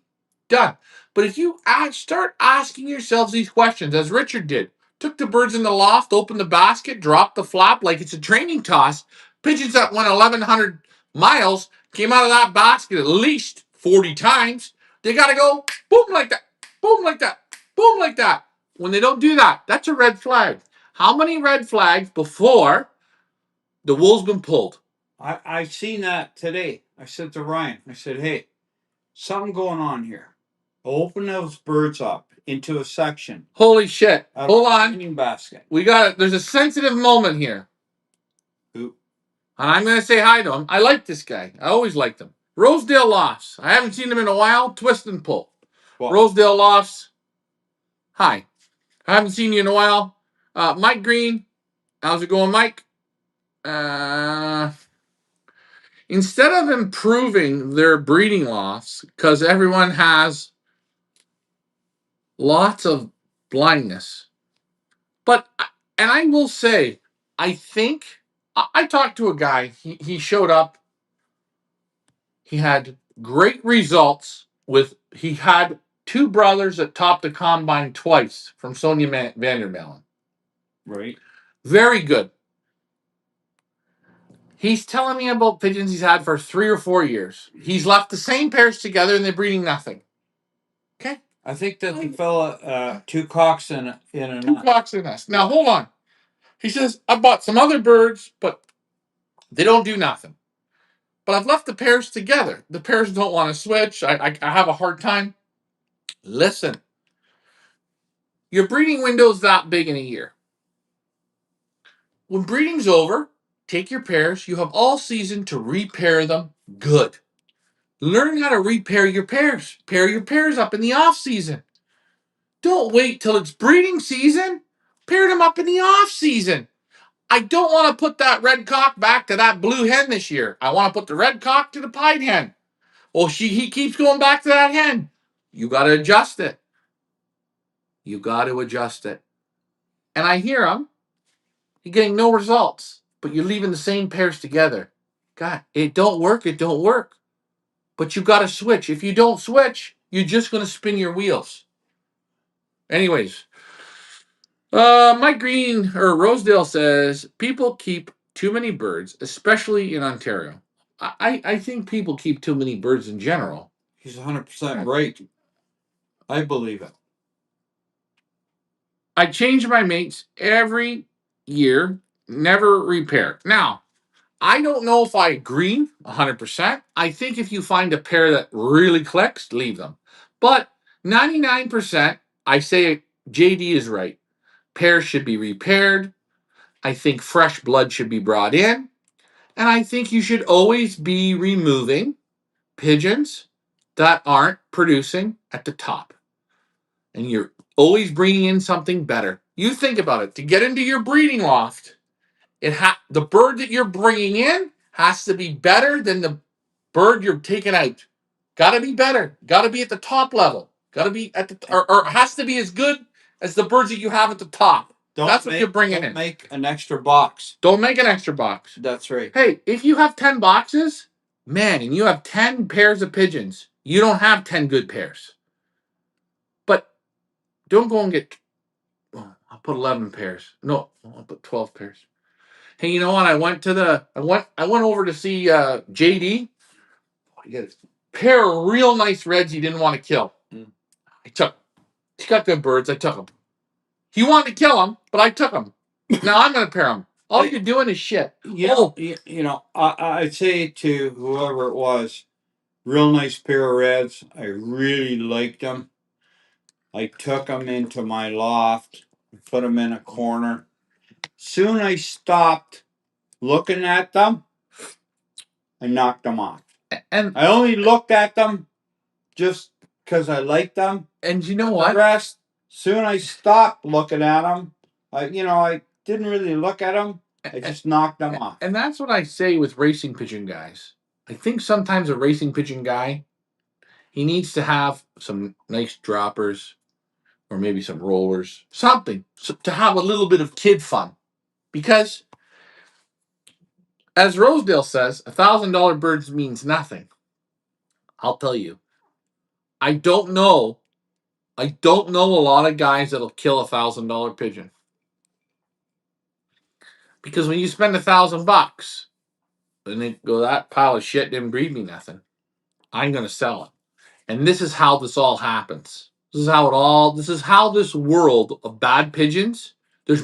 done. But if you start asking yourselves these questions, as Richard did, took the birds in the loft, opened the basket, dropped the flap like it's a training toss, pigeons that went 1,100 miles came out of that basket at least 40 times. They got to go boom like that, boom like that, boom like that. When they don't do that, that's a red flag. How many red flags before the wool's been pulled? I seen that today. I said to Ryan, I said, hey, something going on here. Open those birds up into a section. Holy shit. Hold on. Basket. We got it. There's a sensitive moment here. Who? And I'm going to say hi to him. I like this guy. I always liked him. Rosedale Lofts. I haven't seen him in a while. Twist and pull. What? Rosedale Lofts. Hi. I haven't seen you in a while. Mike Green. How's it going, Mike? Instead of improving their breeding lofts, because everyone has lots of blindness. But, and I will say, I think, I talked to a guy, he showed up, he had great results he had two brothers that topped the combine twice from Sonia Vandermellen. Right. Very good. He's telling me about pigeons he's had for 3 or 4 years. He's left the same pairs together and they're breeding nothing. Okay? I think that the fella, two cocks in a nest. Two cocks in a nest. Now, hold on. He says, I bought some other birds, but they don't do nothing. But I've left the pairs together. The pairs don't want to switch. I have a hard time. Listen. Your breeding window's that big in a year. When breeding's over, take your pairs. You have all season to repair them good. Learn how to repair your pairs. Pair your pairs up in the off season. Don't wait till it's breeding season. Pair them up in the off season. I don't want to put that red cock back to that blue hen this year. I want to put the red cock to the pied hen. Well, he keeps going back to that hen. You got to adjust it. You got to adjust it. And I hear him. You're getting no results, but you're leaving the same pairs together. God, it don't work. It don't work. But you got to switch. If you don't switch, you're just going to spin your wheels. Anyways, Mike Green or Rosedale says people keep too many birds, especially in Ontario. I think people keep too many birds in general. He's 100% right. I believe it. I change my mates every year, never repair. Now, I don't know if I agree 100%. I think if you find a pair that really clicks, leave them. But 99%, I say JD is right. Pairs should be repaired. I think fresh blood should be brought in. And I think you should always be removing pigeons that aren't producing at the top. And you're always bringing in something better. You think about it. To get into your breeding loft, the bird that you're bringing in has to be better than the bird you're taking out. Got to be better. Got to be at the top level. Got to be at the or has to be as good as the birds that you have at the top. That's what you're bringing in. Don't make an extra box. Don't make an extra box. That's right. Hey, if you have 10 boxes, man, and you have 10 pairs of pigeons, you don't have 10 good pairs. But don't go and get, oh, I'll put 11 pairs. No, I'll put 12 pairs. Hey, you know what? I went over to see JD. Oh, he got a pair of real nice reds he didn't want to kill. I took them. He's got good birds. I took them. He wanted to kill them, but I took them. Now I'm going to pair them. All you're doing is shit. I'd say to whoever it was, real nice pair of reds. I really liked them. I took them into my loft, put them in a corner. Soon I stopped looking at them. I knocked them off. And I only looked at them just because I liked them. And you know what? The rest, soon I stopped looking at them. I didn't really look at them. I just knocked them off. And that's what I say with racing pigeon guys. I think sometimes a racing pigeon guy, he needs to have some nice droppers or maybe some rollers, something to have a little bit of kid fun. Because, as Rosedale says, $1,000 birds means nothing. I'll tell you. I don't know a lot of guys that'll kill $1,000 pigeon. Because when you spend $1,000 and they go, that pile of shit didn't breed me nothing, I'm gonna sell it. And this is how this all happens. This is how this world of bad pigeons. There's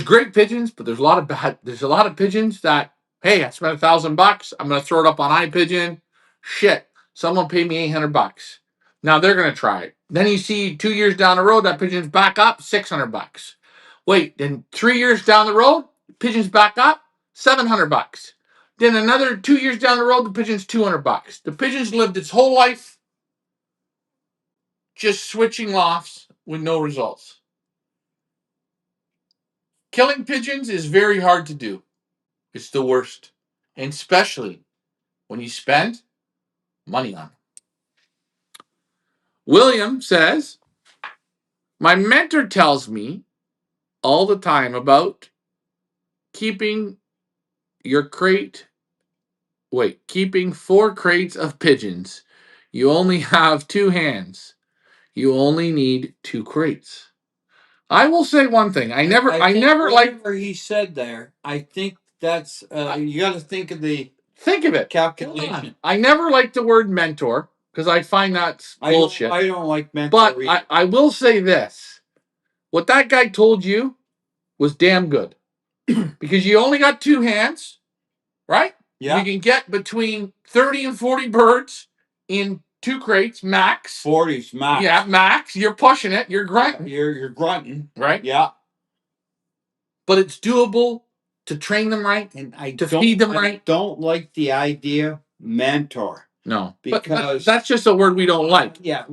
great pigeons, but there's a lot of pigeons that, hey, I spent $1,000. I'm gonna throw it up on iPigeon. Shit, someone paid me $800. Now they're gonna try it. Then you see 2 years down the road, that pigeon's back up $600. Wait, then 3 years down the road, pigeon's back up $700. Then another 2 years down the road, the pigeon's $200. The pigeon's lived its whole life just switching lofts with no results. Killing pigeons is very hard to do. It's the worst. And especially when you spend money on them. William says, my mentor tells me all the time about keeping keeping 4 crates of pigeons. You only have 2 hands. You only need 2 crates. I will say one thing. I never like whatever he said there. I think that's you got to think of it. Calculation. I never liked the word mentor because I find that's bullshit. I don't like mentor. But I will say this: what that guy told you was damn good, because you only got 2 hands, right? Yeah. You can get between 30 and 40 birds in 2 crates max. 40's max. Yeah, max. You're pushing it. You're grunting. You're grunting, right? Yeah. But it's doable to train them right and feed them right. I don't like the idea mentor. No, because that's just a word we don't like. Yeah,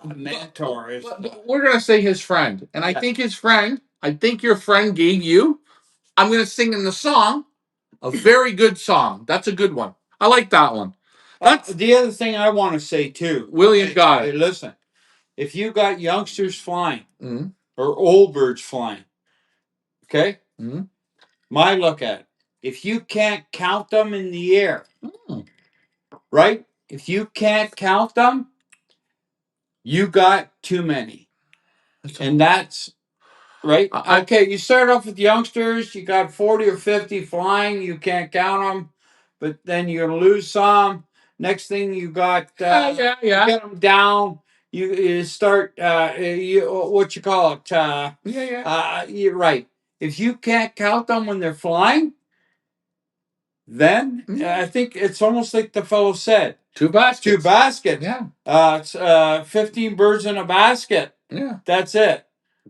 mentor is. But we're gonna say his friend, and I think your friend gave you. I'm gonna sing in the song, a very good song. That's a good one. I like that one. That's the other thing I want to say too. William got it. Listen, if you got youngsters flying or old birds flying, okay. Mm-hmm. My look at it. If you can't count them in the air, right? If you can't count them, you got too many. And that's right. Okay, you start off with youngsters, you got 40 or 50 flying, you can't count them, but then you're going to lose some. Next thing you got, Yeah. you get them down. You start, what you call it? Yeah. You're right. If you can't count them when they're flying, then I think it's almost like the fellow said. 2 baskets. 2 baskets. Yeah. It's 15 birds in a basket. Yeah. That's it.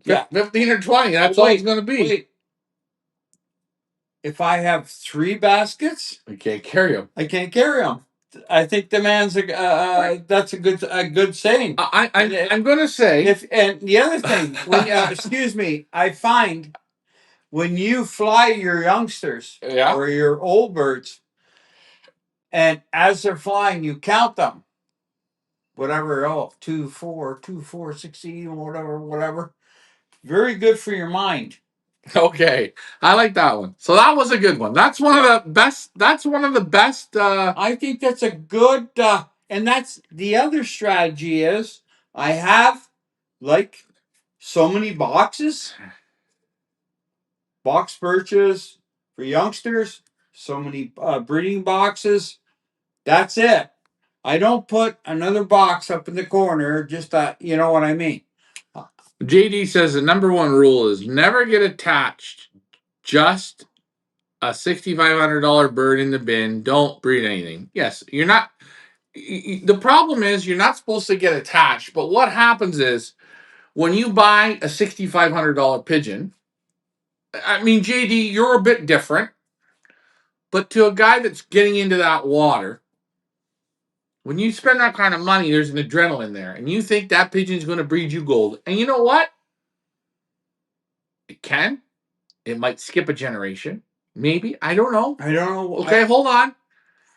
Yeah. 15 or 20. That's all it's going to be. Wait. If I have 3 baskets, You can't carry them. I can't carry them. I think the man's that's a good saying. I'm going to say And the other thing, when excuse me, I find when you fly your youngsters Yeah. or your old birds, and as they're flying, you count them. Whatever, 2, 4, 2, 4, 16, whatever. Very good for your mind. Okay, I like that one. So that was a good one. That's one of the best. That's one of the best. I think that's a good, and that's the other strategy is I have like so many boxes, box perches for youngsters, so many breeding boxes. That's it. I don't put another box up in the corner. Just you know what I mean. JD says the number one rule is never get attached. Just a $6,500 bird in the bin. Don't breed anything. Yes, you're not. The problem is you're not supposed to get attached. But what happens is when you buy a $6,500 pigeon. I mean, JD, you're a bit different. But to a guy that's getting into that water, when you spend that kind of money, there's an adrenaline there. And you think that pigeon's going to breed you gold. And you know what? It can. It might skip a generation. Maybe. I don't know. I don't know. Okay, hold on.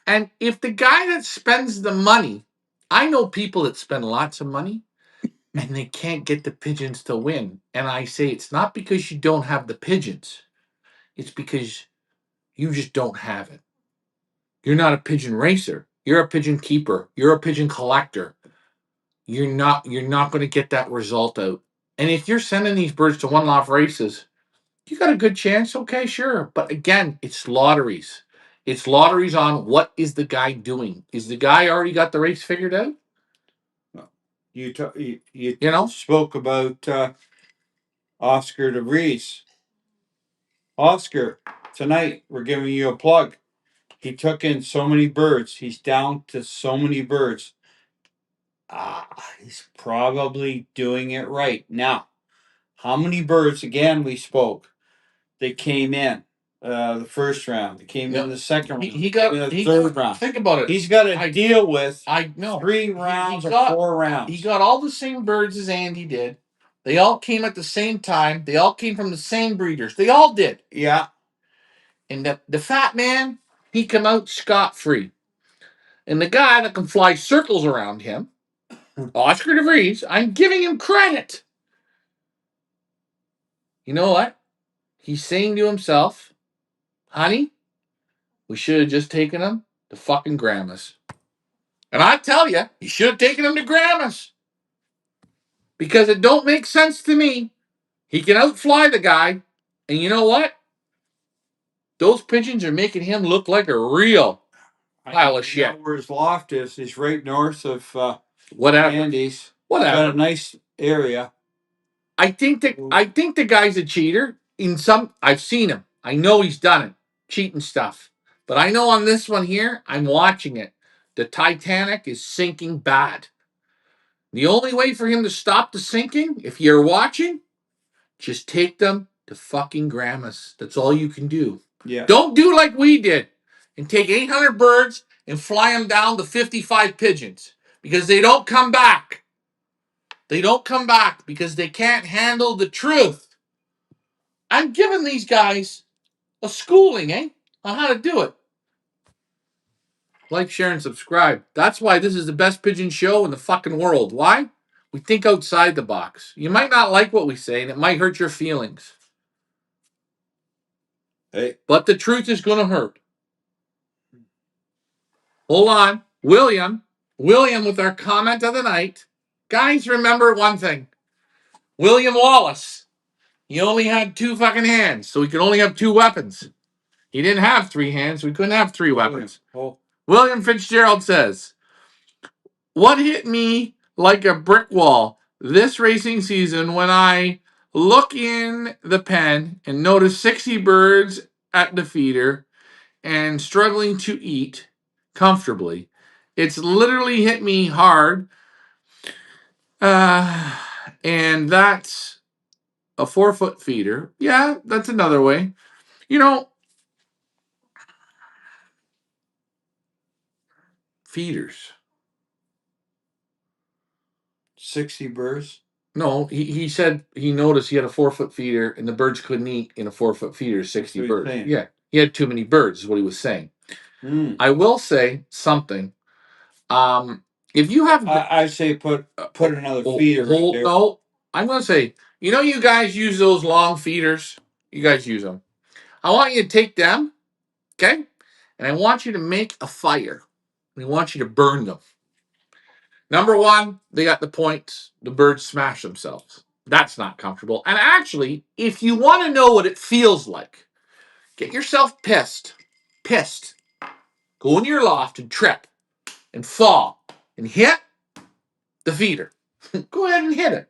And if the guy that spends the money, I know people that spend lots of money and they can't get the pigeons to win. And I say it's not because you don't have the pigeons. It's because you just don't have it. You're not a pigeon racer. You're a pigeon keeper. You're a pigeon collector. You're not going to get that result out. And if you're sending these birds to one-off races, you got a good chance. Okay, sure. But again, it's lotteries. It's lotteries on what is the guy doing? Is the guy already got the race figured out? You know? spoke about Oscar DeVries. Oscar, tonight we're giving you a plug. He took in so many birds. He's down to so many birds. He's probably doing it right. Now, how many birds, again, we spoke, they came in the first round. They came in the second round. He got the third round. Think about it. He's got to deal with I know 3 rounds or 4 rounds. He got all the same birds as Andy did. They all came at the same time. They all came from the same breeders. They all did. Yeah. And the fat man, he come out scot-free. And the guy that can fly circles around him, Oscar DeVries, I'm giving him credit. You know what? He's saying to himself, honey, we should have just taken him to fucking grandma's. And I tell you, he should have taken him to grandma's. Because it don't make sense to me. He can outfly the guy. And you know what? Those pigeons are making him look like a real pile of shit. Where his loft is, he's right north of whatever. Andy's. Whatever. Got a nice area. I think the guy's a cheater. I've seen him. I know he's done it. Cheating stuff. But I know on this one here, I'm watching it. The Titanic is sinking bad. The only way for him to stop the sinking, if you're watching, just take them to fucking grandma's. That's all you can do. Yeah. Don't do like we did and take 800 birds and fly them down to 55 pigeons because they don't come back. They don't come back because they can't handle the truth. I'm giving these guys a schooling, on how to do it. Like, share, and subscribe. That's why this is the best pigeon show in the fucking world. Why? We think outside the box. You might not like what we say, and it might hurt your feelings. Hey. But the truth is going to hurt. Hold on. William with our comment of the night. Guys, remember one thing. William Wallace, he only had 2 fucking hands, so he could only have 2 weapons. He didn't have 3 hands, so he couldn't have 3 weapons. William Fitzgerald says, "What hit me like a brick wall this racing season when I look in the pen and notice 60 birds at the feeder and struggling to eat comfortably. It's literally hit me hard. Uh, and that's a 4-foot feeder. Yeah, that's another way. You know, feeders. 60 birds. No, he said he noticed he had a 4-foot feeder and the birds couldn't eat in a 4-foot feeder, 60 That's what he's birds. saying. Yeah, he had too many birds, is what he was saying. Mm. I will say something. If you have I say put another feeder right there. no, I'm gonna say, you guys use those long feeders. You guys use them. I want you to take them, okay? And I want you to make a fire. And I want you to burn them. Number one, they got the points. The birds smash themselves. That's not comfortable. And actually, if you want to know what it feels like, get yourself pissed. Go into your loft and trip and fall and hit the feeder. Go ahead and hit it.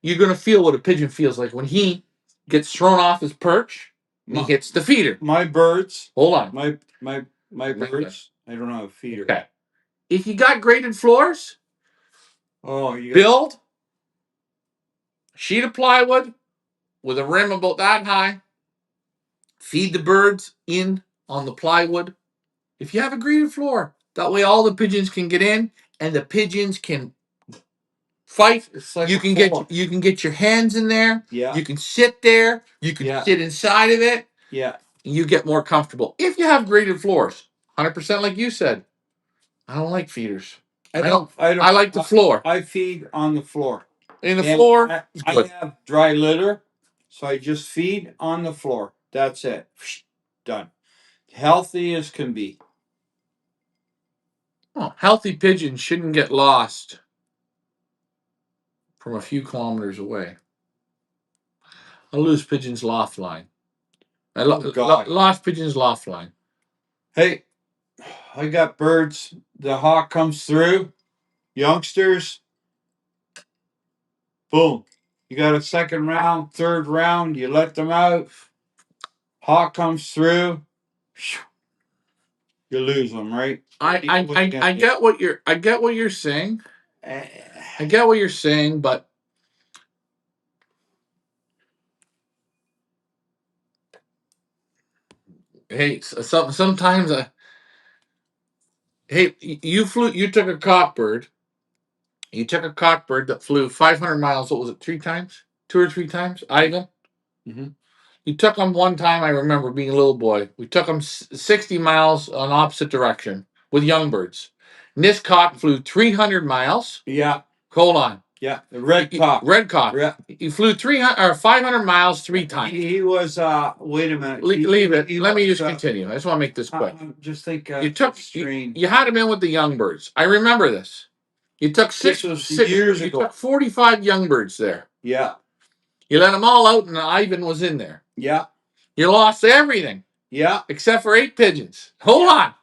You're going to feel what a pigeon feels like when he gets thrown off his perch and he hits the feeder. My birds. Hold on. My birds. I don't have a feeder. Okay. If you got graded floors, you build a sheet of plywood with a rim about that high. Feed the birds in on the plywood. If you have a graded floor, that way all the pigeons can get in and the pigeons can fight. It's like you can get your hands in there. Yeah. You can sit there. You can sit inside of it. Yeah. You get more comfortable. If you have graded floors, 100% like you said. I don't like feeders. I like the floor. I feed on the floor. In the floor, I have dry litter, so I just feed on the floor. That's it. Done. Healthy as can be. Oh, healthy pigeons shouldn't get lost from a few kilometers away. A loose pigeon's loft line. Lost pigeon's loft line. Hey, I got birds. The hawk comes through. Youngsters. Boom. You got a second round, third round. You let them out. Hawk comes through. You lose them, right? I get what you're saying. I get what you're saying, but hey, sometimes hey, you took a cockbird. You took a cockbird that flew 500 miles. What was it? 3 times? 2 or 3 times? Ivan? Mm-hmm. You took him one time, I remember being a little boy. We took him 60 miles on opposite direction with young birds. And this cock flew 300 miles. Yeah. Hold on. Yeah, the red cock. Red cock. Yeah. He flew 300 or 500 miles 3 times. He was wait a minute. Leave it. Let me just continue. I just want to make this quick. Just think you had him in with the young birds. I remember this. You took years ago. You took 45 young birds there. Yeah. You let them all out and Ivan was in there. Yeah. You lost everything. Yeah. Except for 8 pigeons. Hold on.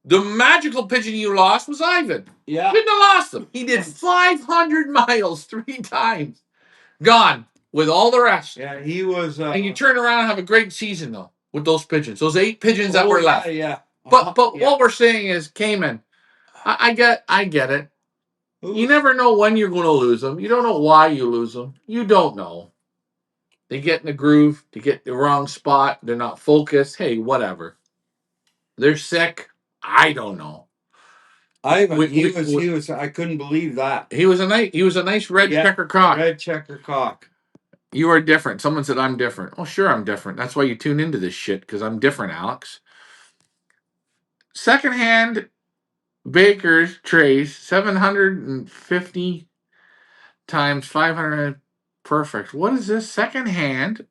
The magical pigeon you lost was Ivan. Yeah. Couldn't have lost him. He did 500 miles 3 times. Gone with all the rest. Yeah, he was. And you turn around and have a great season, though, with those pigeons. Those 8 pigeons that were left. Yeah. But what we're saying is, Cayman, I get it. You never know when you're going to lose them. You don't know why you lose them. You don't know. They get in the groove. They get the wrong spot. They're not focused. Hey, whatever. They're sick. I don't know. He was. I couldn't believe that. He was a nice red checker cock. Red checker cock. You are different. Someone said I'm different. Oh, sure, I'm different. That's why you tune into this shit, because I'm different, Alex. Secondhand Baker's trays, 750 times 500. Perfect. What is this? Secondhand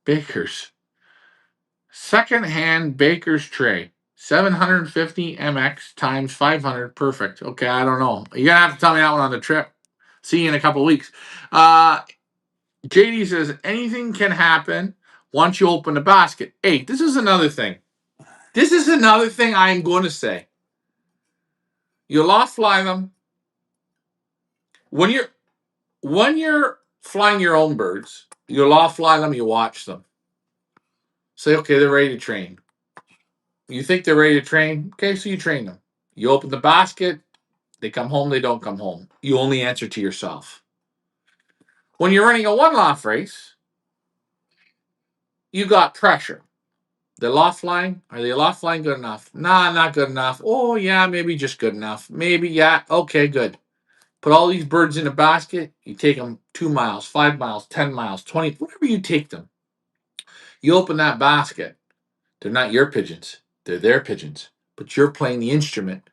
Baker's tray. 750 MX times 500. Perfect. Okay, I don't know. You're going to have to tell me that one on the trip. See you in a couple of weeks. JD says, anything can happen once you open the basket. Hey, this is another thing. This is another thing I am going to say. You'll off fly them when you're flying your own birds. You'll off fly them. You watch them. Say, okay, they're ready to train. You think they're ready to train? Okay, so you train them. You open the basket. They come home. They don't come home. You only answer to yourself. When you're running a one-loft race, you got pressure. The loft line, are they loft line good enough? Nah, not good enough. Oh, yeah, maybe just good enough. Maybe, yeah, okay, good. Put all these birds in a basket. You take them 2 miles, 5 miles, 10 miles, 20, whatever you take them. You open that basket. They're not your pigeons. They're their pigeons. But you're playing the instrument.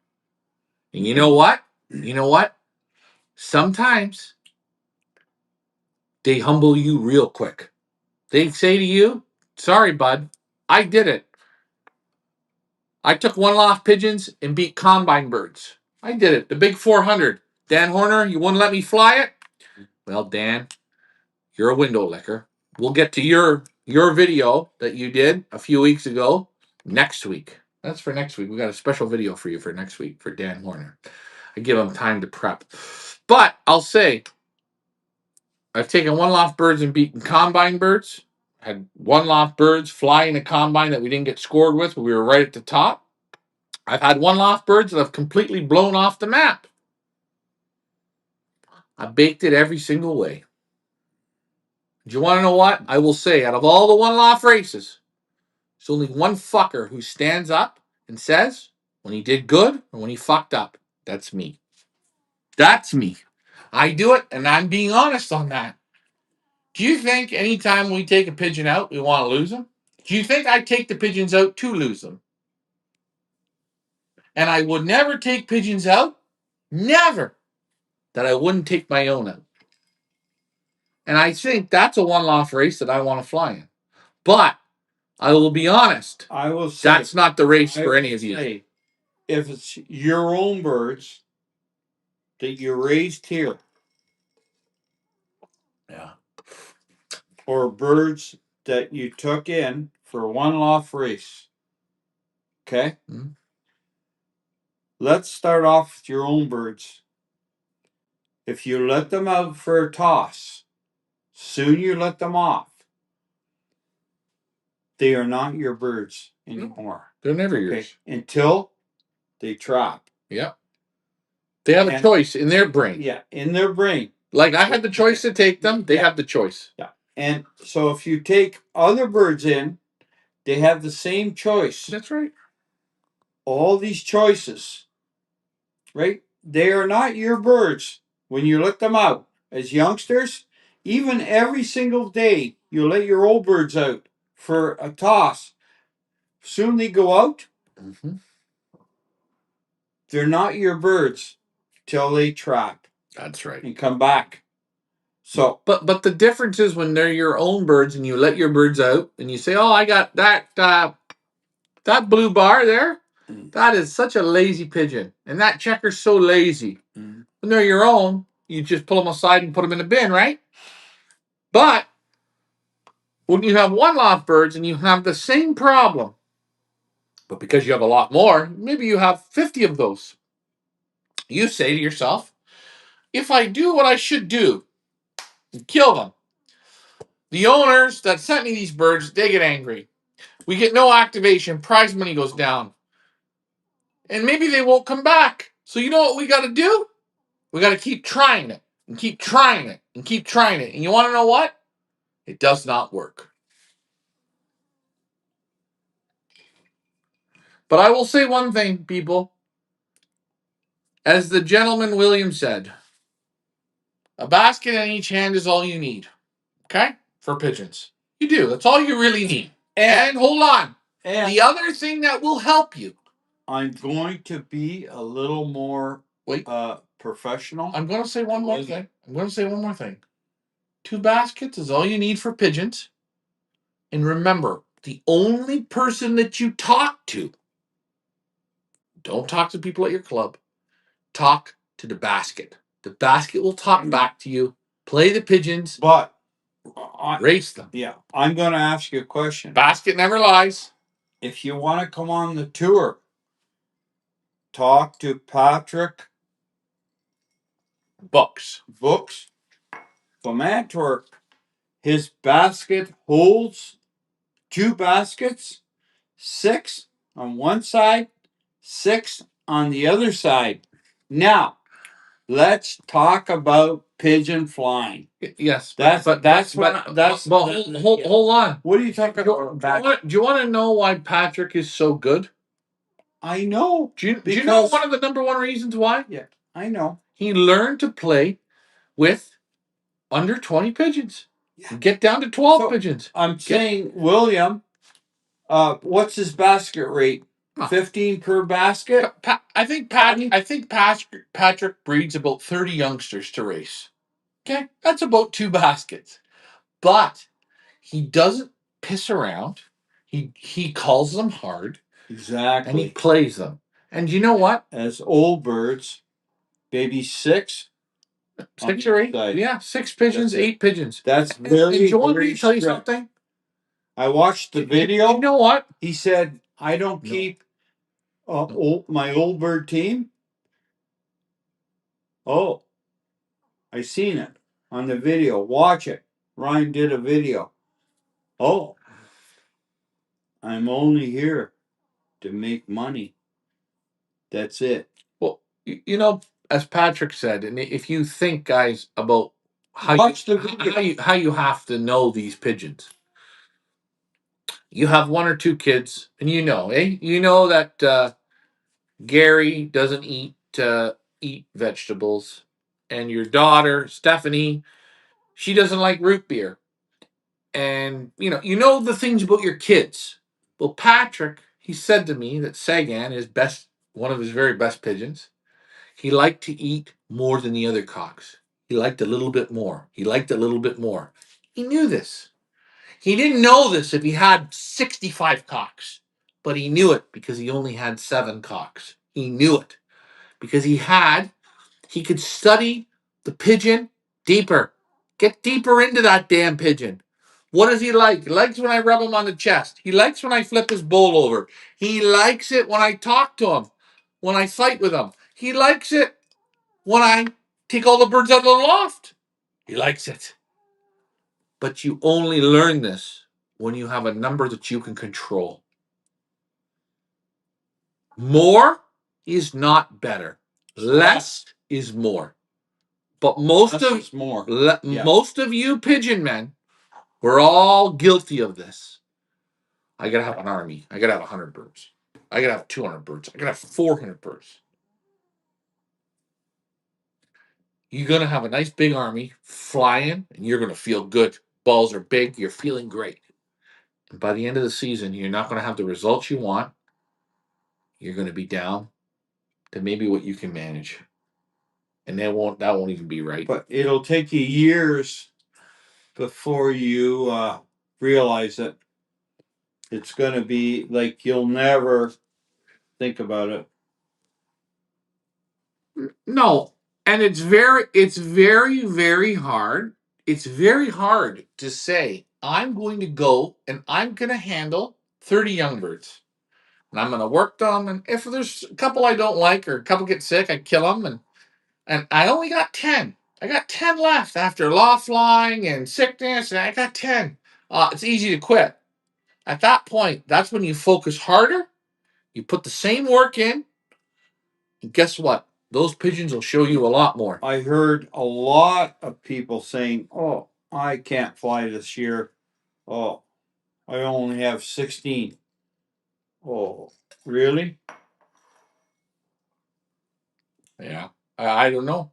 And you know what? You know what? Sometimes they humble you real quick. They say to you, sorry, bud, I did it. I took one loft pigeons and beat combine birds. I did it. The big 400. Dan Horner, you wouldn't let me fly it? Well, Dan, you're a window licker. We'll get to your video that you did a few weeks ago next week. That's for next week. We got a special video for you for next week for Dan Horner. I give him time to prep. But I'll say, I've taken one loft birds and beaten combine birds. Had one loft birds fly in a combine that we didn't get scored with, but we were right at the top. I've had one loft birds that have completely blown off the map. I baked it every single way. Do you want to know what? I will say, out of all the one loft races, there's only one fucker who stands up and says when he did good or when he fucked up. That's me. That's me. I do it, and I'm being honest on that. Do you think anytime we take a pigeon out, we want to lose them? Do you think I take the pigeons out to lose them? And I would never take pigeons out, never, that I wouldn't take my own out. And I think that's a one loft race that I want to fly in. But I will be honest, I will say that's not the race for any of you. If it's your own birds that you raised here, Yeah. or birds that you took in for one loft race, okay? Mm-hmm. Let's start off with your own birds. If you let them out for a toss, soon you let them off, they are not your birds anymore. They're never yours. Until they trap. Yeah. They have a choice in their brain. Yeah, in their brain. Like I had the choice to take them, they have the choice. Yeah. And so if you take other birds in, they have the same choice. That's right. All these choices, right? They are not your birds when you let them out. As youngsters, even every single day you let your old birds out for a toss. Soon they go out. Mm-hmm. They're not your birds till they trap. That's right. And come back. So, but the difference is when they're your own birds and you let your birds out and you say, "Oh, I got that blue bar there. That is such a lazy pigeon, and that checker's so lazy." When they're your own, you just pull them aside and put them in a bin, right? But when you have one loft birds and you have the same problem, but because you have a lot more, maybe you have 50 of those. You say to yourself, if I do what I should do, kill them. The owners that sent me these birds, they get angry. We get no activation, prize money goes down. And maybe they won't come back. So you know what we got to do? We got to keep trying it and keep trying it and keep trying it. And you want to know what? It does not work. But I will say one thing, people. As the gentleman William said, a basket in each hand is all you need. Okay? For pigeons. You do. That's all you really need. And hold on. And the other thing that will help you. I'm going to be a little more professional. I'm going to say one more thing. 2 baskets is all you need for pigeons. And remember, the only person that you talk to, don't talk to people at your club. Talk to the basket. The basket will talk back to you. Play the pigeons. But race them. Yeah. I'm going to ask you a question. Basket never lies. if you want to come on the tour, talk to Patrick Books. from Antwerp. His basket holds 2 baskets, 6 on one side, 6 on the other side. Now, let's talk about pigeon flying. Yes, That's but hold on. What are you talking about? Do you want to know why Patrick is so good? I know. Do you know Because- one of the number one reasons why? Yeah, I know. He learned to play with under 20 pigeons. Yeah. Get down to 12 So, pigeons. I'm saying, William, what's his basket rate? Huh. 15 per basket? I think Patrick breeds about 30 youngsters to race. Okay, that's about 2 baskets. But he doesn't piss around. He calls them hard and he Exactly. plays them. And you know what? As old birds, maybe 6. 6 or 8? Side. Yeah, 6 pigeons, That's it. 8 pigeons. That's And very, do you want me very to tell you strict. something? I watched the video. You know what? He said, I don't keep my old bird team. Oh, I seen it on the video. Watch it. Ryan did a video. Oh, I'm only here to make money. That's it. Well, you know, as Patrick said, and if you think, guys, about how Watch the video. how you have to know these pigeons. You have 1 or 2 kids, and you know, you know that Gary doesn't eat vegetables, and your daughter Stephanie, she doesn't like root beer, and you know the things about your kids. Well, Patrick, he said to me that Sagan is one of his very best pigeons. He liked to eat more than the other cocks. He liked a little bit more. He liked a little bit more. He knew this. He didn't know this if he had 65 cocks, but he knew it because he only had 7 cocks. He knew it because he could study the pigeon deeper. Get deeper into that damn pigeon. What does he like? He likes when I rub him on the chest. He likes when I flip his bowl over. He likes it when I talk to him, when I fight with him. He likes it when I take all the birds out of the loft. He likes it. But you only learn this when you have a number that you can control. More is not better. Less is more. But most of you pigeon men, we're all guilty of this. I gotta have an army. I gotta have 100 birds. I gotta have 200 birds. I gotta have 400 birds. You're gonna have a nice big army flying, and you're gonna feel good. Balls are big. You're feeling great. And by the end of the season, you're not gonna have the results you want. You're gonna be down to maybe what you can manage, and that won't even be right. But it'll take you years before you realize it. It's going to be like you'll never think about it. No, and it's very hard. It's very hard to say I'm going to go and I'm going to handle 30 young birds, and I'm going to work them. And if there's a couple I don't like or a couple get sick, I kill them. And I only got 10. I got 10 left after law flying and sickness, and I got 10. It's easy to quit. At that point, that's when you focus harder. You put the same work in, and guess what? Those pigeons will show you a lot more. I heard a lot of people saying, oh, I can't fly this year. Oh, I only have 16. Oh, really? Yeah, I don't know.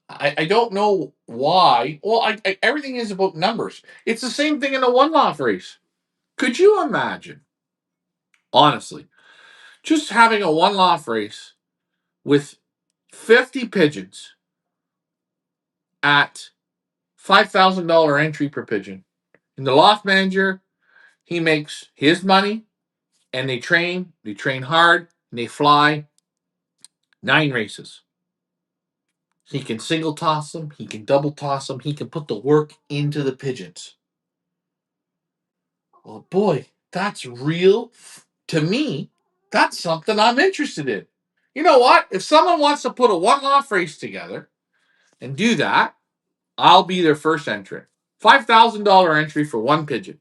I don't know why. Well, everything is about numbers. It's the same thing in a one-off race. Could you imagine, honestly, just having a one-off race with 50 pigeons at $5,000 entry per pigeon? And the loft manager, he makes his money, and they train hard, and they fly 9 races. He can single toss them, he can double toss them, he can put the work into the pigeons. Well, boy, That's real. To me, that's something I'm interested in. You know what? If someone wants to put a one-off race together and do that, I'll be their first entrant. $5,000 entry for one pigeon.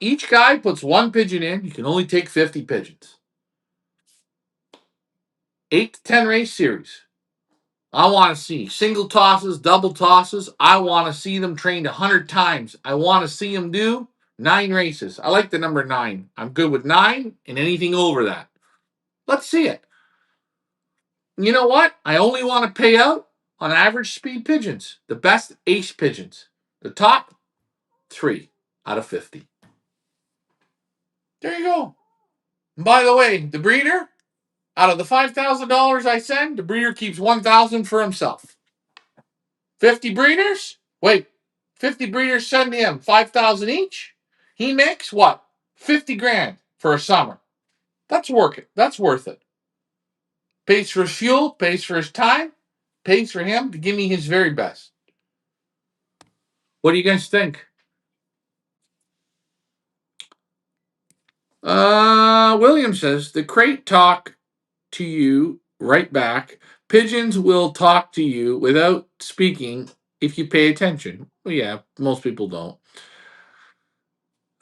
Each guy puts one pigeon in. You can only take 50 pigeons. 8 to 10 race series. I want to see single tosses, double tosses. I want to see them trained 100 times. I want to see them do 9 races. I like the number 9. I'm good with 9 and anything over that. Let's see it. You know what? I only want to pay out on average speed pigeons, the best ace pigeons, the top 3 out of 50. There you go. And by the way, the breeder, out of the $5,000 I send, the breeder keeps $1,000 for himself. 50 breeders? Wait, 50 breeders send him $5,000 each. He makes what? 50 grand for a summer. That's worth it. Pays for his fuel, pays for his time, pays for him to give me his very best. What do you guys think? William says the crate talk to you right back. Pigeons will talk to you without speaking if you pay attention. Well, yeah, most people don't.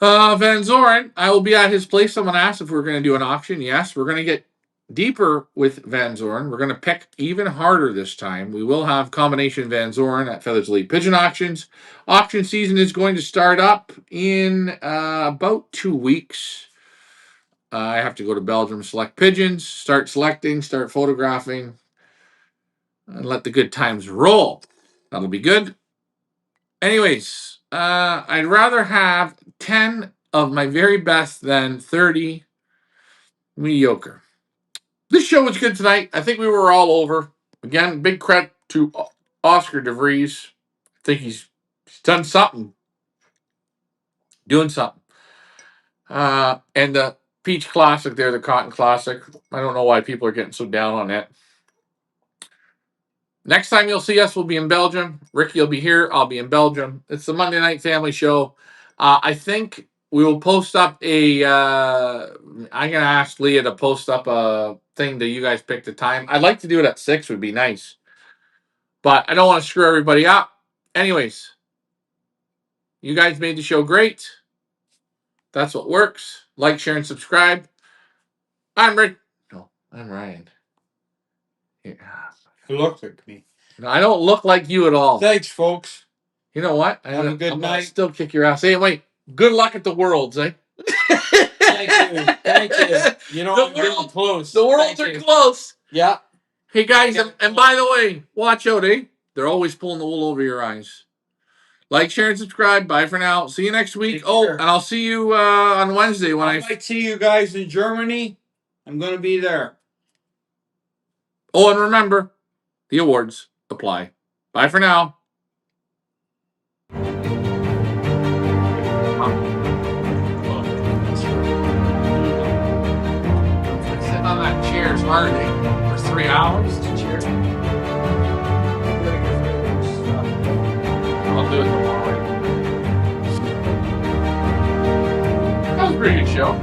Van Zoren, I will be at his place. Someone asked if we're going to do an auction. Yes, we're going to get deeper with Van Zoren. We're going to pick even harder this time. We will have combination Van Zoren at Feathers Elite Pigeon Auctions. Auction season is going to start up in about 2 weeks. I have to go to Belgium, select pigeons, start selecting, start photographing, and let the good times roll. That'll be good. Anyways, I'd rather have 10 of my very best than 30 mediocre. This show was good tonight. I think we were all over. Again, big credit to Oscar DeVries. I think he's done something. Doing something. And the Peach Classic there, the Cotton Classic. I don't know why people are getting so down on that. Next time you'll see us, we'll be in Belgium. Ricky will be here. I'll be in Belgium. It's the Monday Night Family Show. I think we will post up a... I'm going to ask Leah to post up a thing that you guys pick the time. I'd like to do it at 6 would be nice. But I don't want to screw everybody up. Anyways, you guys made the show great. That's what works. Like, share, and subscribe. I'm Rick. No, I'm Ryan. Yeah. You look like me. No, I don't look like you at all. Thanks, folks. You know what? Have a good I'm gonna night. still kick your ass. Hey, wait. Good luck at the Worlds, eh? Thank you. Thank you. You know, The I'm getting world- close. The Worlds Thank are you. close. Yeah. Hey, guys, and by the way, watch out, eh? They're always pulling the wool over your eyes. Like, share, and subscribe. Bye for now. See you next week. Take care. And I'll see you on Wednesday when I might see you guys in Germany. I'm going to be there. Oh, and remember, the awards apply. Bye for now. Sitting on that chair is hard, eh? For 3 hours to cheer. I'll do it tomorrow. That was a pretty good show.